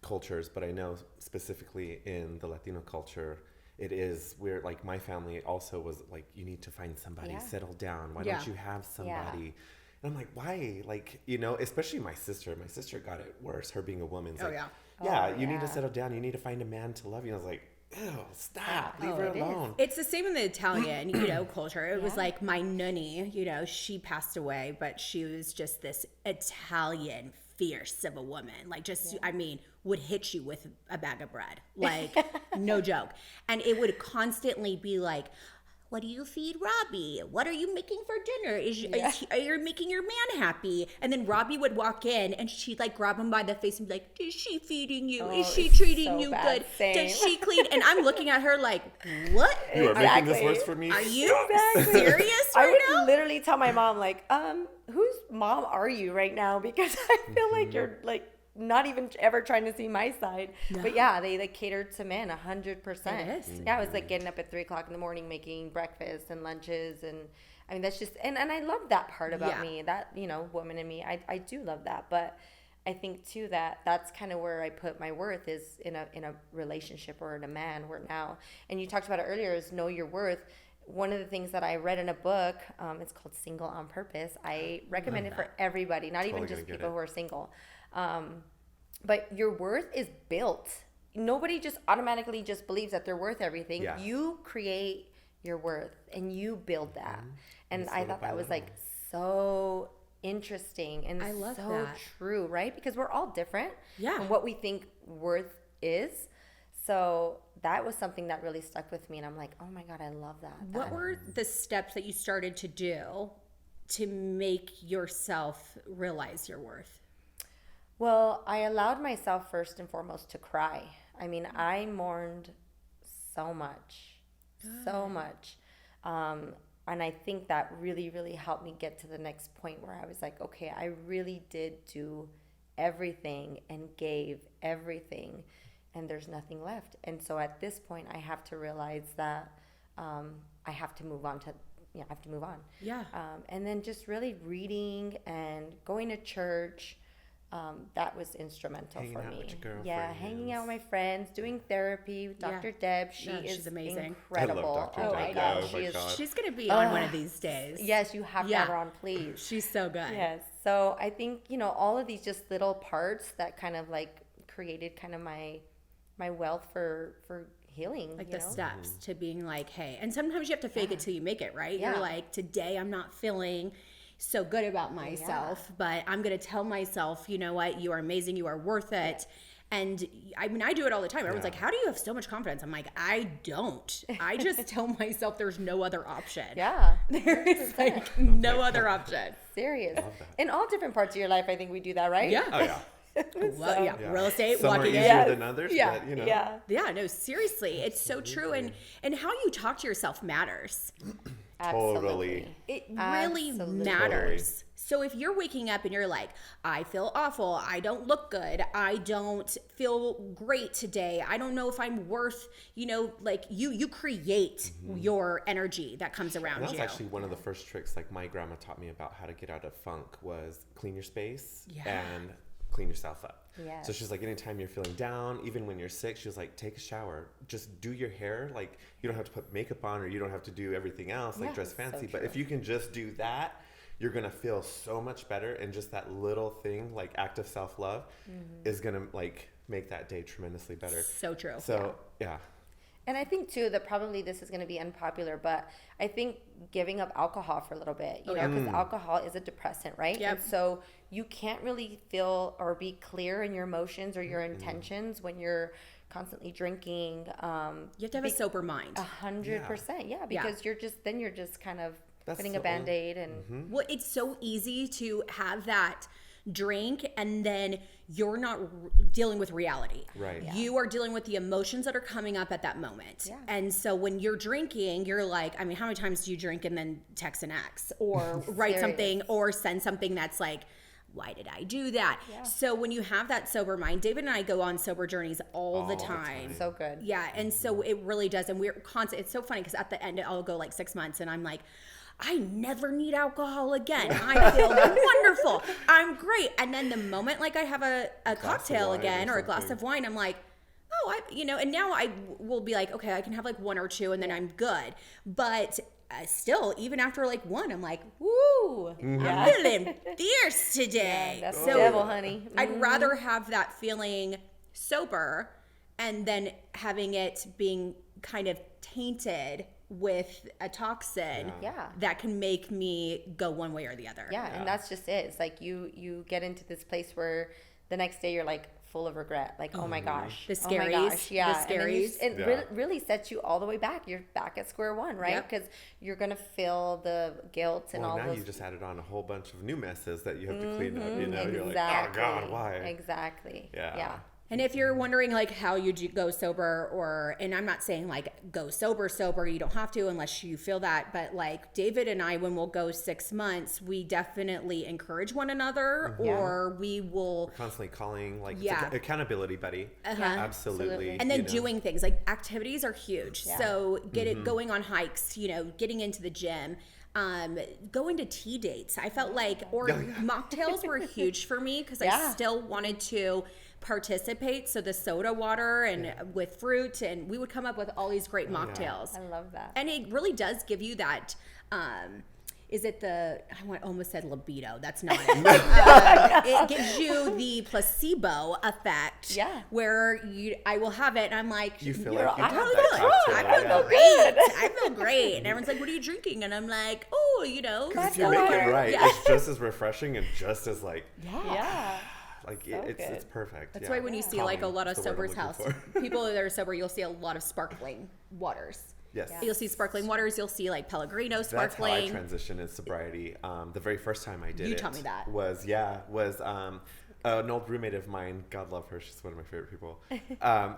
cultures, but I know specifically in the Latino culture, it is where, like, my family also was like, you need to find somebody, settle down. Why don't you have somebody? And I'm like, why? Like, especially my sister. My sister got it worse, her being a woman. It's yeah, Oh, you need to yeah. settle down. You need to find a man to love you. I was like, ew, stop. Leave Oh, her it is. alone. It's the same in the Italian, culture. It was like my nunny, she passed away, but she was just this Italian fierce of a woman. Like would hit you with a bag of bread. Like, no joke. And it would constantly be like, what do you feed Robbie? What are you making for dinner? Are you making your man happy? And then Robbie would walk in and she'd like grab him by the face and be like, is she feeding you? Is she treating so you bad. good? Same. Does she clean? And I'm looking at her like, what? You are making this Exactly. worse for me. Are you serious I right would now? literally tell my mom, like, whose mom are you right now? Because I feel like you're like not even ever trying to see my side. No. But yeah, they like catered to men 100%. It is. Yeah, I was like getting up at 3:00 in the morning, making breakfast and lunches. And I mean, that's just, and I love that part about me, that, woman in me. I do love that. But I think too that's kind of where I put my worth is in a relationship or in a man where now, and you talked about it earlier, is know your worth. One of the things that I read in a book, it's called Single on Purpose. I recommend it for everybody, not even just people who are single. But your worth is built. Nobody just automatically just believes that they're worth everything. Yeah. You create your worth and you build that. And It's I little thought by that was little. like so interesting and I love so that. true, right? Because we're all different. Yeah. And what we think worth is. So that was something that really stuck with me. And I'm like, oh my God, I love that. What were the steps that you started to do to make yourself realize your worth? Well, I allowed myself first and foremost to cry. I mean, I mourned so much. And I think that really, really helped me get to the next point where I was like, okay, I really did do everything and gave everything, and there's nothing left. And so at this point, I have to realize that I have to move on I have to move on. Yeah. And then just really reading and going to church. That was instrumental Hanging for out me. with your Yeah, hanging out with my friends, doing therapy with Dr. Deb. She No, is she's amazing. incredible. I love Dr. Oh Deb. my Yeah, God, oh she my is. God. She's going to be on one of these days. Yes, you have to Yeah. have her on, please. She's so good. Yes. So I think, all of these just little parts that kind of like created kind of my wealth for healing. Like the steps to being like, hey, and sometimes you have to fake it till you make it, right? Yeah. You're like, today I'm not feeling so good about myself, but I'm going to tell myself, you know what, you are amazing, you are worth it. And I mean, I do it all the time. Everyone's like, how do you have so much confidence? I'm like, I don't. I just tell myself there's no other option. Yeah. There is like no other option. Serious. In all different parts of your life, I think we do that, right? Yeah. Oh, yeah. Well, yeah. Yeah. Real estate, Some are walking easier in. than others, Yeah. but, Yeah. Yeah, no, seriously. It's so true. And how you talk to yourself matters. Absolutely. It really Absolutely. matters. So if you're waking up and you're like, I feel awful, I don't look good, I don't feel great today, I don't know if I'm worth, like you create your energy that comes around And that was you. actually one of the first tricks like my grandma taught me about how to get out of funk was clean your space and clean yourself up. Yes. So she's like, anytime you're feeling down, even when you're sick, she was like, take a shower, just do your hair. Like you don't have to put makeup on or you don't have to do everything else, like dress fancy. But if you can just do that, you're going to feel so much better. And just that little thing, like act of self-love is going to like make that day tremendously better. So true. So yeah. And I think too that probably this is going to be unpopular, but I think giving up alcohol for a little bit, because alcohol is a depressant, right? Yep. And so you can't really feel or be clear in your emotions or your intentions when you're constantly drinking. You have to have a sober mind. 100%, yeah, because you're just kind of That's putting the a Band-Aid and Well, it's so easy to have that drink and then you're not dealing with reality. Right. Yeah. You are dealing with the emotions that are coming up at that moment. Yeah. And so when you're drinking, you're like, I mean, how many times do you drink and then text an ex or write something or send something that's like, why did I do that? Yeah. So when you have that sober mind, David and I go on sober journeys all the time. so good. Yeah. And so it really does. And we're constant. It's so funny because at the end, I'll go like 6 months and I'm like, I never need alcohol again. I feel wonderful. I'm great. And then the moment like I have a cocktail again or a glass of wine, I'm like, oh, and now I will be like, okay, I can have like one or two and then I'm good. But still, even after like one, I'm like, woo, I'm feeling fierce today. That's the devil, honey. I'd rather have that feeling sober and then having it being kind of tainted with a toxin that can make me go one way or the other. Yeah, and that's just it. It's like you get into this place where the next day you're like full of regret. Like, oh my gosh. The scaries. Oh my gosh. Yeah. The scaries. And then it really sets you all the way back. You're back at square one, right? Because you're going to feel the guilt and all now those. you just added on a whole bunch of new messes that you have to clean up. You know, you're like, oh God, why? Exactly. Yeah. And if you're wondering like how you go sober, and I'm not saying like go sober, you don't have to unless you feel that, but like David and I, when we'll go 6 months, we definitely encourage one another, or we will We're constantly calling, like it's accountability buddy. Absolutely. And then doing things like activities are huge. So going on hikes, getting into the gym. Going to tea dates. I felt like, mocktails were huge for me because I still wanted to participate. So the soda water and with fruit, and we would come up with all these great mocktails. I love that. And it really does give you that, is it almost said libido. That's not it. It gives you the placebo effect. Yeah. Where I will have it and I'm like, you feel like you I feel great. I feel great. And everyone's like, what are you drinking? And I'm like, oh, Because if you make it right, it's just as refreshing and just as like, like so it's perfect. That's why when you see like a lot of sober's house, people that are sober, you'll see a lot of sparkling waters. Yes. You'll see sparkling waters. You'll see like Pellegrino sparkling. That's how I transitioned in sobriety. The very first time I did you taught me that. Was an old roommate of mine. God love her. She's one of my favorite people.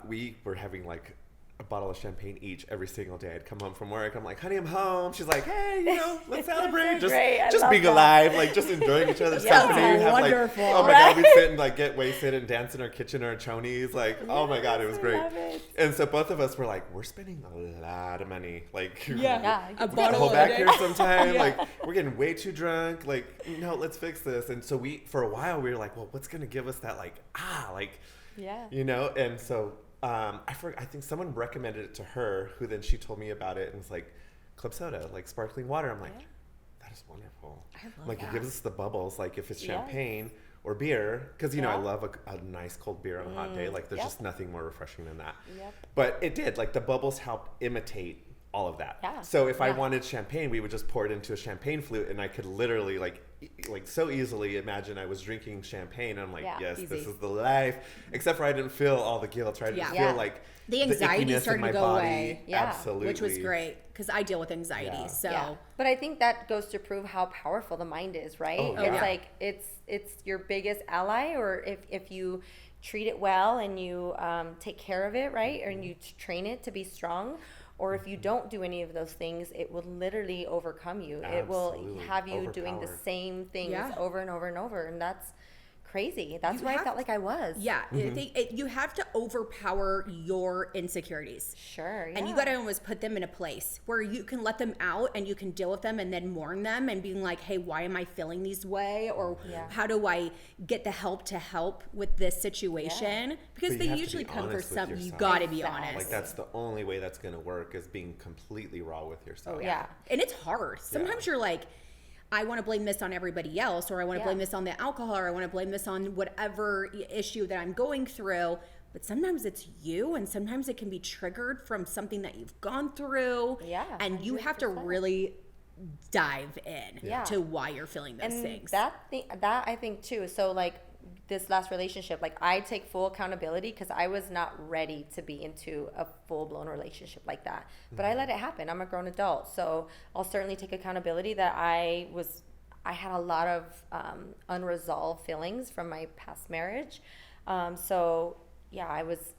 We were having like a bottle of champagne each every single day. I'd come home from work. I'm like, honey, I'm home. She's like, hey, let's celebrate. Just being alive, like just enjoying each other's company. That's wonderful. Like, oh my God, we'd sit and like get wasted and dance in our kitchen or Chonies. Like, oh my God, it was great. And so both of us were like, we're spending a lot of money. Like, a bottle back here sometime. Like, we're getting way too drunk. Like, no, let's fix this. And so for a while, we were like, well, what's going to give us that and so I think someone recommended it to her, who then she told me about it and was like, club soda, like sparkling water. I'm like, that is wonderful. It gives us the bubbles, like if it's champagne or beer, because I love a nice cold beer on a hot day. Like there's just nothing more refreshing than that. But it did, like the bubbles help imitate all of that. So if I wanted champagne, we would just pour it into a champagne flute, and I could literally like so easily imagine I was drinking champagne. I'm like, yes, this is the life. Except for I didn't feel all the guilt. I didn't feel like the anxiety started to go away. Absolutely, which was great because I deal with anxiety. But I think that goes to prove how powerful the mind is, right? Like it's your biggest ally, or if you treat it well and you take care of it, right, and you train it to be strong. Or if you don't do any of those things, it will literally overcome you. Absolutely. It will have you doing the same things over and over and over. And that's crazy. That's where I felt like I was. Yeah. You have to overpower your insecurities. Sure. Yeah. And you got to almost put them in a place where you can let them out and you can deal with them and then mourn them and being like, hey, why am I feeling this way? Or how do I get the help to help with this situation? Because they usually come for something. You got to be honest. Like that's the only way that's going to work, is being completely raw with yourself. Oh, yeah. And it's hard. Sometimes you're like, I want to blame this on everybody else, or I want to blame this on the alcohol, or I want to blame this on whatever issue that I'm going through. But sometimes it's you, and sometimes it can be triggered from something that you've gone through. Yeah. And 100%. You have to really dive in to why you're feeling those things. That I think too. So like this last relationship, like I take full accountability because I was not ready to be into a full-blown relationship like that. But I let it happen. I'm a grown adult. So I'll certainly take accountability that I had a lot of unresolved feelings from my past marriage. So yeah, I was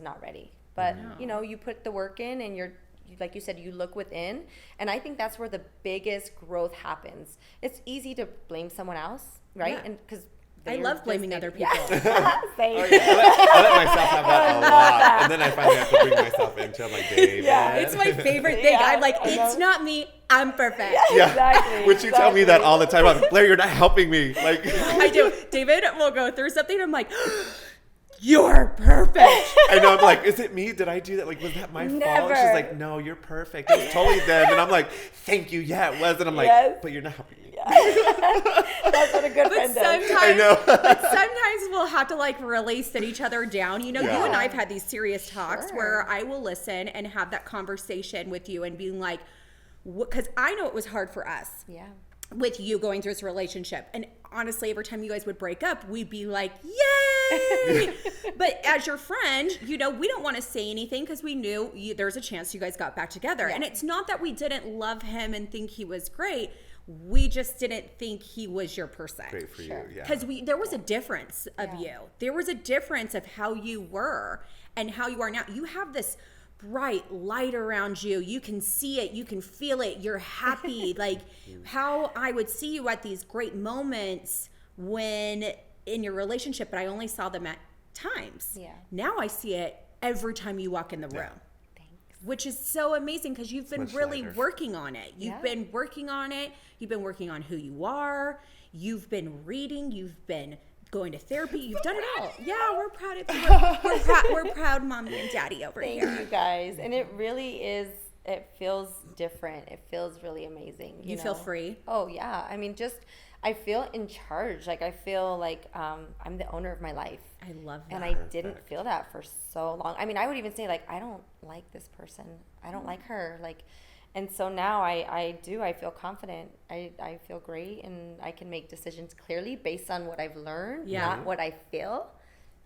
not ready. But you put the work in, and you're, like you said, you look within. And I think that's where the biggest growth happens. It's easy to blame someone else, right? Yeah. And because I love blaming other people. Same. I let myself have that a lot. And then I finally have to bring myself into, I'm like, Dave. Yeah, it's my favorite thing. I'm like, it's not me. I'm perfect. Yeah, exactly. Which you tell me that all the time. I'm like, Blaire, you're not helping me. Like I do. David will go through something, and I'm like, you're perfect. I know. I'm like, is it me? Did I do that? Like, was that my fault? Never. She's like, no, you're perfect. It was totally them. And I'm like, thank you. Yeah, it was. And I'm like, Yes. but you're not helping me. That's what a good friend does. I know. But sometimes we'll have to like really sit each other down. You know, Yeah. you and I've had these serious talks Sure. where I will listen and have that conversation with you and being like, because I know it was hard for us. Yeah. With you going through this relationship. And honestly, every time you guys would break up, we'd be like, yay! But as your friend, you know, we don't want to say anything because we knew there's a chance you guys got back together. Yeah. And it's not that we didn't love him and think he was great. We just didn't think he was your person. Great for Sure. you. Yeah. Because there was a difference of Yeah. you. There was a difference of how you were and how you are now. You have this bright light around you. You can see it. You can feel it. You're happy. Like how I would see you at these great moments when in your relationship, but I only saw them at times. Yeah. Now I see it every time you walk in the room. Thanks. Which is so amazing because you've been much really lighter. working on it. You've Yeah. been working on it. You've been working on who you are. You've been reading. You've been going to therapy. You've done it all. Yeah, we're proud of you. We're proud mommy and daddy over Thank here. you guys. And it really is, it feels different. It feels really amazing. You feel free? Oh, yeah. I mean, just, I feel in charge. Like, I feel like I'm the owner of my life. I love that. And I didn't feel that for so long. I mean, I would even say, like, I don't like this person. I don't like her. Like, and so now I do. I feel confident. I feel great. And I can make decisions clearly based on what I've learned, Yeah. not what I feel.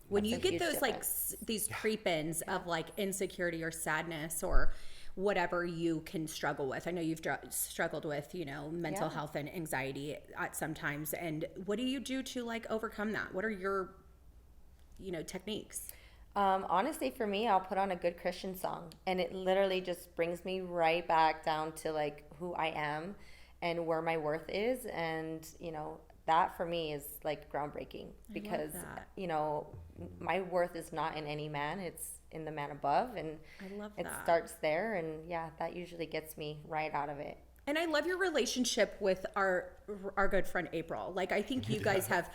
When That's you a get huge those like difference. these creep-ins of like insecurity or sadness or whatever you can struggle with. I know you've struggled with, you know, mental Yeah. health and anxiety at sometimes. And what do you do to like overcome that? What are your, you know, techniques? Honestly, for me, I'll put on a good Christian song, and it literally just brings me right back down to like who I am and where my worth is. And, you know, that for me is like groundbreaking because, that. you know, my worth is not in any man, it's in the man above. And I love it that. starts there. And yeah, that usually gets me right out of it. And I love your relationship with our good friend April. Like, I think you guys have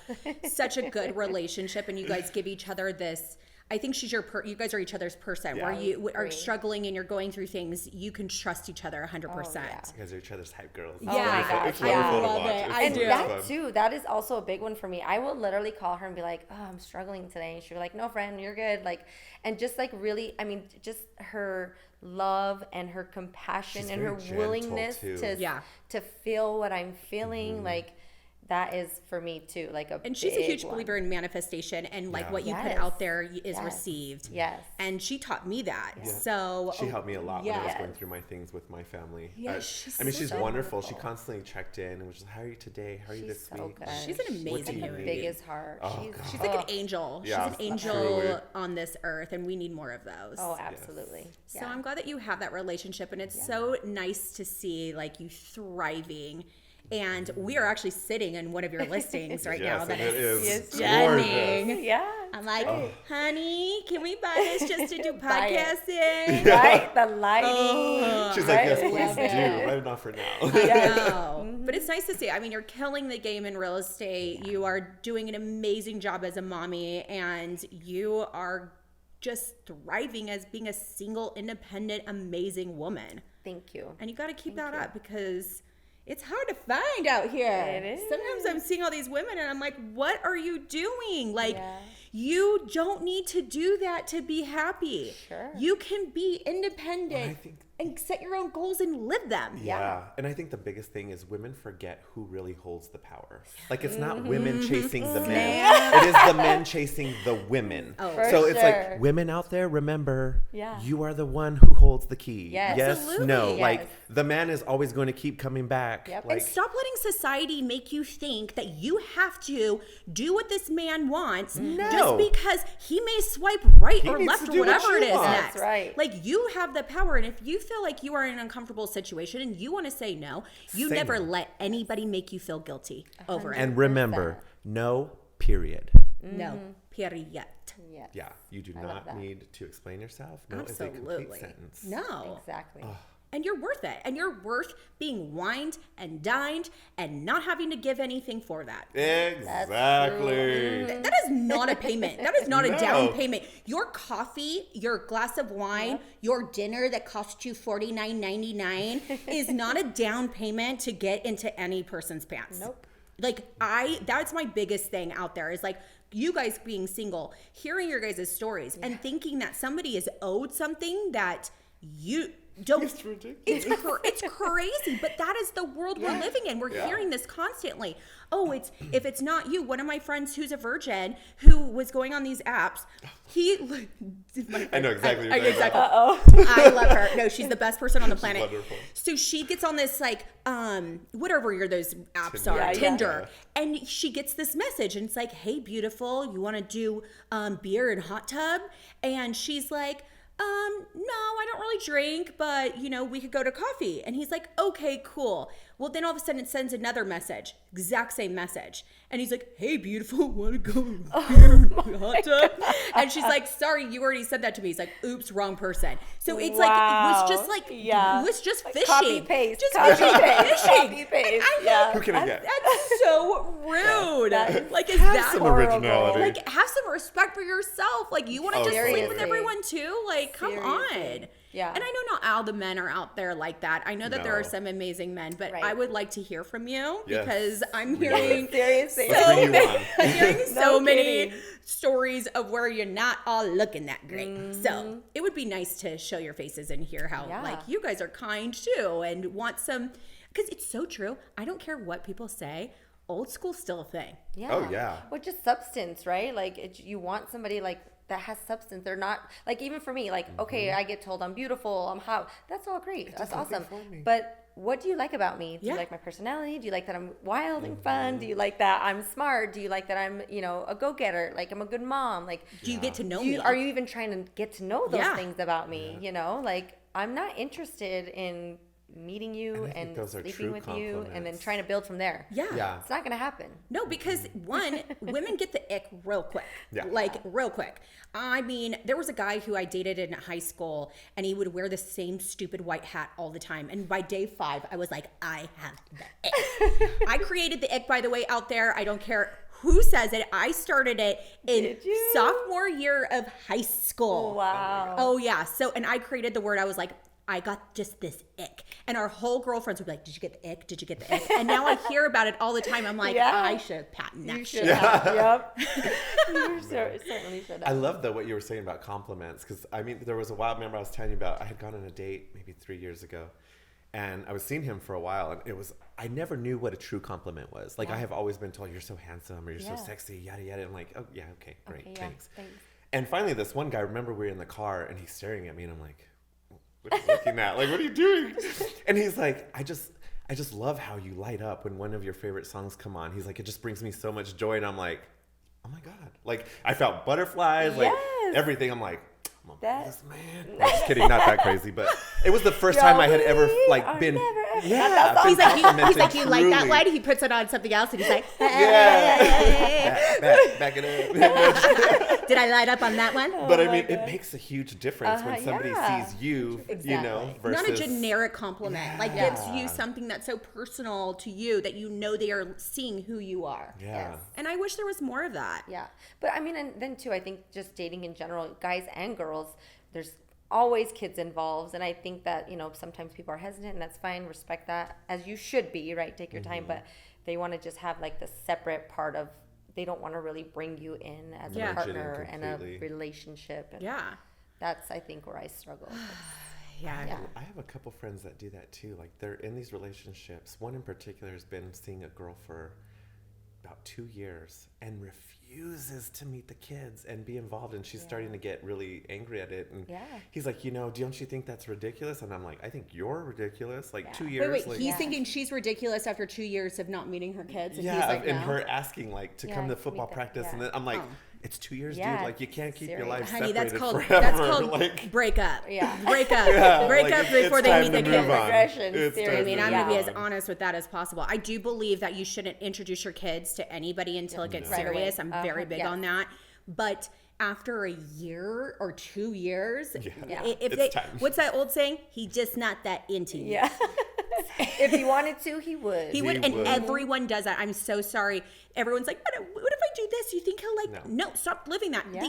such a good relationship, and you guys give each other this. I think she's you guys are each other's person. Yeah. Where you are Agree. struggling and you're going through things, you can trust each other 100%. Oh, yeah. You guys are each other's hype girls. Yeah. Oh my gosh, It's yeah. wonderful to I love watch. it. It's I And do. it's that fun. too, that is also a big one for me. I will literally call her and be like, "Oh, I'm struggling today," and she'll be like, "No, friend, you're good." Like, and just like really, I mean, just her love and her compassion She's and very her gentle, willingness too. to feel what I'm feeling, like that is for me too, like a And she's a big huge one. believer in manifestation, and like Yeah. what you put Yes. out there is Yes. received. Yes. And she taught me that. Yeah. So She helped me a lot when I was Yes. going through my things with my family. Yeah, I she's mean, she's so wonderful. She wonderful. constantly checked in and was just, "How are you today? How are you She's this so week?" good. She's an amazing What do you human need? being. Biggest heart. Oh, she's, God. She's like an angel. Yeah, She's an angel truly. on this earth, and we need more of those. Oh, absolutely. So Yeah. I'm glad that you have that relationship, and it's so nice to see like you thriving. And we are actually sitting in one of your listings right Yes, now that and it is is stunning. Yeah. I'm like, honey, can we buy this just to do Buy it. podcasting? Right? The lighting. She's like, Right? "Yes, I please love do. it. Write it off for now." No. But it's nice to see. I mean, you're killing the game in real estate. You are doing an amazing job as a mommy, and you are just thriving as being a single, independent, amazing woman. Thank you. And you got to keep that up because it's hard to find out here. It is. Sometimes I'm seeing all these women and I'm like, what are you doing? Like, Yeah. you don't need to do that to be happy. Sure. You can be independent Well, I think- and set your own goals and live them. Yeah. And I think the biggest thing is women forget who really holds the power. Like, it's not women chasing the men. It is the men chasing the women. Oh, For so it's sure. like, women out there, remember, Yeah. you are the one who holds the key. Yes. Yes, Absolutely. no. Yes. Like, the man is always going to keep coming back. Yep. Like, And stop letting society make you think that you have to do what this man wants just because he may swipe right He or needs left to or do what whatever you it is want. next. That's right. Like, you have the power, and if you feel like you are in an uncomfortable situation and you want to say no, you Say never no. let anybody make you feel guilty over it. and remember, no, period. No, period. Yes. Yeah, you do I love not that. need to explain yourself. No is a Absolutely. complete sentence. No. Exactly. and you're worth it. And you're worth being wined and dined and not having to give anything for that. Exactly. That is not a payment. That is not a down payment. Your coffee, your glass of wine, your dinner that costs you $49.99 is not a down payment to get into any person's pants. Nope. Like that's my biggest thing out there is like you guys being single, hearing your guys' stories and thinking that somebody is owed something that you don't. It's ridiculous. It's crazy, but that is the world we're living in. We're hearing this constantly. Oh, if it's not you. One of my friends who's a virgin who was going on these apps, I know exactly. Exactly. I love her. No, she's the best person on the planet. Wonderful. So she gets on this like whatever those apps are, Tinder, and she gets this message, and it's like, "Hey, beautiful, you want to do beer and hot tub?" And she's like, no, I don't really drink, but we could go to coffee. And he's like, okay, cool. Well, then all of a sudden it sends another message, exact same message. And he's like, hey, beautiful, want to go hot tub? And she's like, sorry, you already said that to me. He's like, oops, wrong person. So it's like, it was just fishing. Copy paste. Just Copy fishing. paste. Copy paste. Who can I get? That's so rude. Like, is Have that some horrible? originality. Like, have some respect for yourself. Like, you want to just sleep with seriously. everyone too? Like, come on. Yeah. And I know not all the men are out there like that. I know that there are No. some amazing men, but Right. I would like to hear from you Yes. because I'm We love hearing it. Seriously. Let's bring you on. I'm hearing so many kidding. stories of where you're not all looking that great. So it would be nice to show your faces and hear how like you guys are kind too and want some, because it's so true. I don't care what people say. Old school's still a thing. Yeah. Oh, yeah. Well, just substance, right? Like you want somebody like that has substance. They're not like, even for me, like, okay, I get told I'm beautiful, I'm hot. That's all great. That's awesome. But what do you like about me? Do you like my personality? Do you like that I'm wild and fun? Do you like that I'm smart? Do you like that I'm, a go-getter? Like I'm a good mom? Like, Do you get to know me? are you even trying to get to know those Yeah. things about me? Like I'm not interested in meeting you And I think and those are sleeping true with you and then compliments. trying to build from there. Yeah. It's not going to happen. No, because one, women get the ick real quick. Yeah. Like real quick. I mean, there was a guy who I dated in high school and he would wear the same stupid white hat all the time. And by day 5, I was like, I have the ick. I created the ick, by the way, out there. I don't care who says it. I started it in sophomore year of high school. Wow. Oh yeah. So, and I created the word. I was like, I got just this ick. And our whole girlfriends would be like, did you get the ick? Did you get the ick? And now I hear about it all the time. I'm like, I should have patented that shit. Yep. You certainly should I have. love what you were saying about compliments, because I mean, there was a while, remember I was telling you about, I had gone on a date maybe 3 years ago, and I was seeing him for a while, and I never knew what a true compliment was. Like I have always been told, you're so handsome, or you're so sexy, yada, yada. I'm like, oh yeah, okay, great, thanks. And finally this one guy, remember we were in the car, and he's staring at me, and I'm like, what are you looking at? Like, what are you doing? And he's like, I just love how you light up when one of your favorite songs come on. He's like, it just brings me so much joy. And I'm like, oh my God. Like, I felt butterflies, like everything. I'm like, I'm a boss, man. I'm just kidding, not that crazy, but it was the first time I had ever been. Yeah, He's like, you like that light? He puts it on something else and he's like, back it up. did I light up on that one? But I mean, it makes a huge difference when somebody sees you, versus Not a generic compliment. Like gives you something that's so personal to you that you know they are seeing who you are. Yeah. Yes. And I wish there was more of that. Yeah. But I mean, and then too, I think just dating in general, guys and girls, there's always kids involved. And I think that, sometimes people are hesitant, and that's fine. Respect that, as you should be, right? Take your time. But they want to just have like the separate part of, they don't want to really bring you in as a partner and a relationship. And that's, I think, where I struggle. Yeah. I have a couple friends that do that too. Like they're in these relationships. One in particular has been seeing a girl for about 2 years and refuses to meet the kids and be involved, and she's starting to get really angry at it. And he's like, don't you think that's ridiculous? And I'm like, I think you're ridiculous. Like 2 years. Wait, like, he's thinking she's ridiculous after 2 years of not meeting her kids. And he's yeah, like, and no. her asking to come to football practice, and then I'm like, it's 2 years, dude. Like you can't keep your life Honey, separated that's called forever. break up. Yeah. Break up. Break up before they meet the kids. Progression. I mean, I'm going to be as honest with that as possible. I do believe that you shouldn't introduce your kids to anybody until it gets serious. I'm very big on that. But after a year or 2 years, It's time. what's that old saying? He just not that into you. Yeah. If he wanted to, he would. He would, and everyone does that. I'm so sorry. Everyone's like, but what if I do this? You think he'll like, no stop living that. Yeah.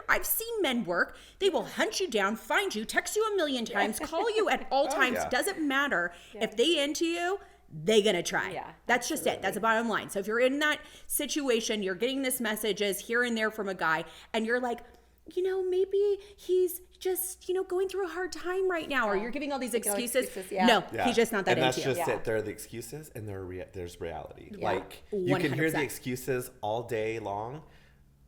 I've seen men work. They will hunt you down, find you, text you a million times, call you at all times. yeah. Doesn't matter. If they into you, they gonna try. Yeah, That's just it. That's the bottom line. So if you're in that situation, you're getting this messages here and there from a guy, and you're like, maybe he's just, going through a hard time right now, or you're giving all these excuses. No, he's just not that and into you. that's just it. There are the excuses, and there's reality. Yeah. Like, you can hear 100%. the excuses all day long,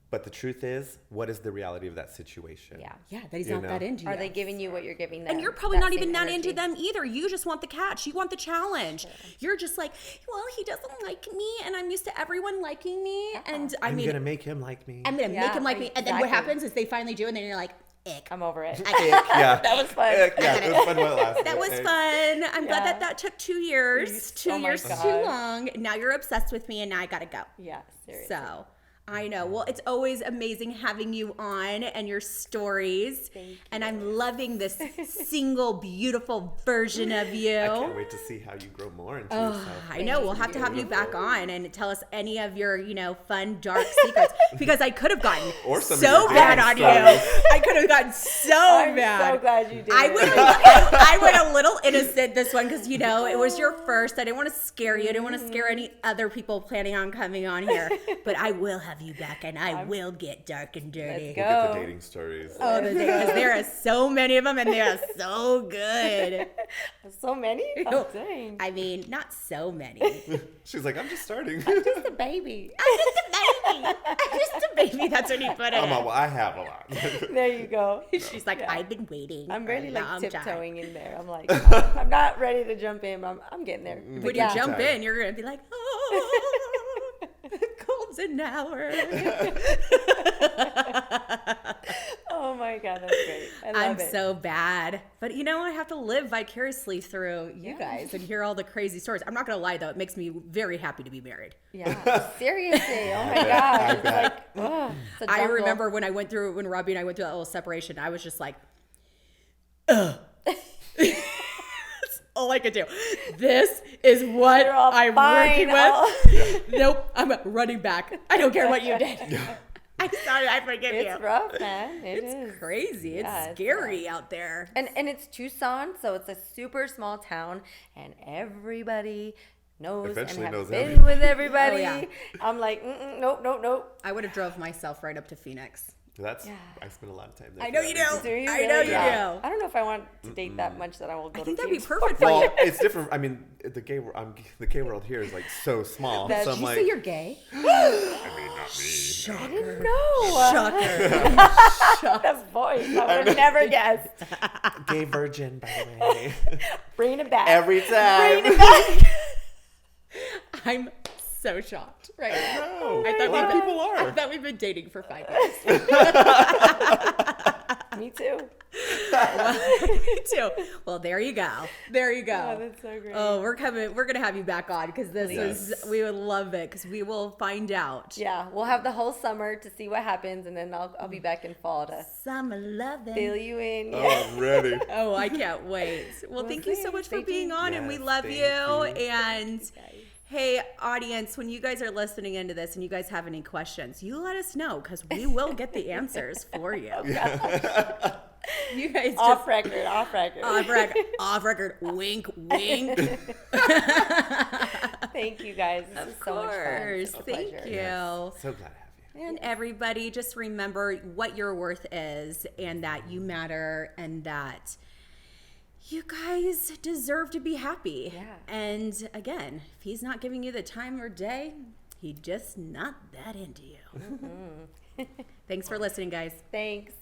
but the truth is, what is the reality of that situation? Yeah, that he's not that into you. Are they giving you what you're giving them? And you're probably not same even that energy? into them either. You just want the catch. You want the challenge. Sure. You're just like, well, he doesn't like me, and I'm used to everyone liking me. And I'm going to make him like me. I'm going to make him like me. And then what happens is they finally do, and then you're like, ick. I'm over it. Yeah. That was fun. Yeah, it was fun while it lasted. That was fun. I'm glad that took 2 years. 2 years too long. Now you're obsessed with me, and now I got to go. Yeah, seriously. So I know. Well, it's always amazing having you on and your stories. Thank you. And I'm loving this single, beautiful version of you. I can't wait to see how you grow more into yourself. I know. We'll have to have you back on and tell us any of your, fun, dark secrets. Because I could have gotten Or some so of your bad dating on you. stories. I could have gotten so I'm bad. so glad you did. I went a little innocent this one because, it was your first. I didn't want to scare you. I didn't want to scare any other people planning on coming on here. But I will have you back, and I will get dark and dirty. Let's go. We'll get the dating stories. Oh, because there are so many of them, and they are so good. So many? Oh, dang. I mean, not so many. She's like, I'm just starting. Just a baby. I'm just a baby. I'm just a baby. That's when you put it. Well, I have a lot. There you go. She's like, I've been waiting. I'm for a really long time." tiptoeing in there. I'm like, I'm not ready to jump in, but I'm getting there. When you jump in, you're gonna be like, oh, golden hour. Oh my God, that's great. I love it. I'm so bad. But I have to live vicariously through you guys and hear all the crazy stories. I'm not going to lie, though. It makes me very happy to be married. Yeah, seriously. Oh my gosh. It's like, it's a I jungle. remember when Robbie and I went through that little separation, I was just like, ugh. That's all I could do. This is what You're all I'm fine. working with. Nope, I'm running back. I don't care what you did. I'm sorry, I forgive you. It's rough, man. It's crazy. It's Yeah, it's scary out there. And it's Tucson, so it's a super small town, and everybody knows Eventually and knows have been everybody. with everybody. Oh, yeah. I'm like, nope. I would have drove myself right up to Phoenix. I spend a lot of time there. I know you do. Do you I know really? you Yeah. do. I don't know if I want to date that much that I will go I think to that'd be Phoenix. perfect for you. Well, it's different. I mean, the gay world here is like so small. That's- So Did I'm you like, say you're gay? I mean, not me. No. Shocker. That voice. I would have never guessed. Gay virgin, by the way. Bringing it back. Every time. Bringing it back. I'm so shocked right now. No, I thought a lot of people I are. thought we've been dating for 5 years. Me too. Me too. Well, there you go. There you go. Oh, that's so great. Oh, we're going to have you back on because we would love it because we will find out. Yeah, we'll have the whole summer to see what happens, and then I'll be back in fall to Summer loving. fill you in. Oh, Yeah. I'm ready. Oh, I can't wait. Well, thank you so much for being on, and we Yes, love thank you. you. And hey, audience, when you guys are listening into this and you guys have any questions, you let us know because we will get the answers for you. You guys Off record. Off record, wink, wink. Thank you guys. This is so much fun. It's a Thank pleasure. you. So glad to have you. And everybody, just remember what your worth is and that you matter and that you guys deserve to be happy. Yeah. And again, if he's not giving you the time or day, he's just not that into you. Thanks for listening, guys. Thanks.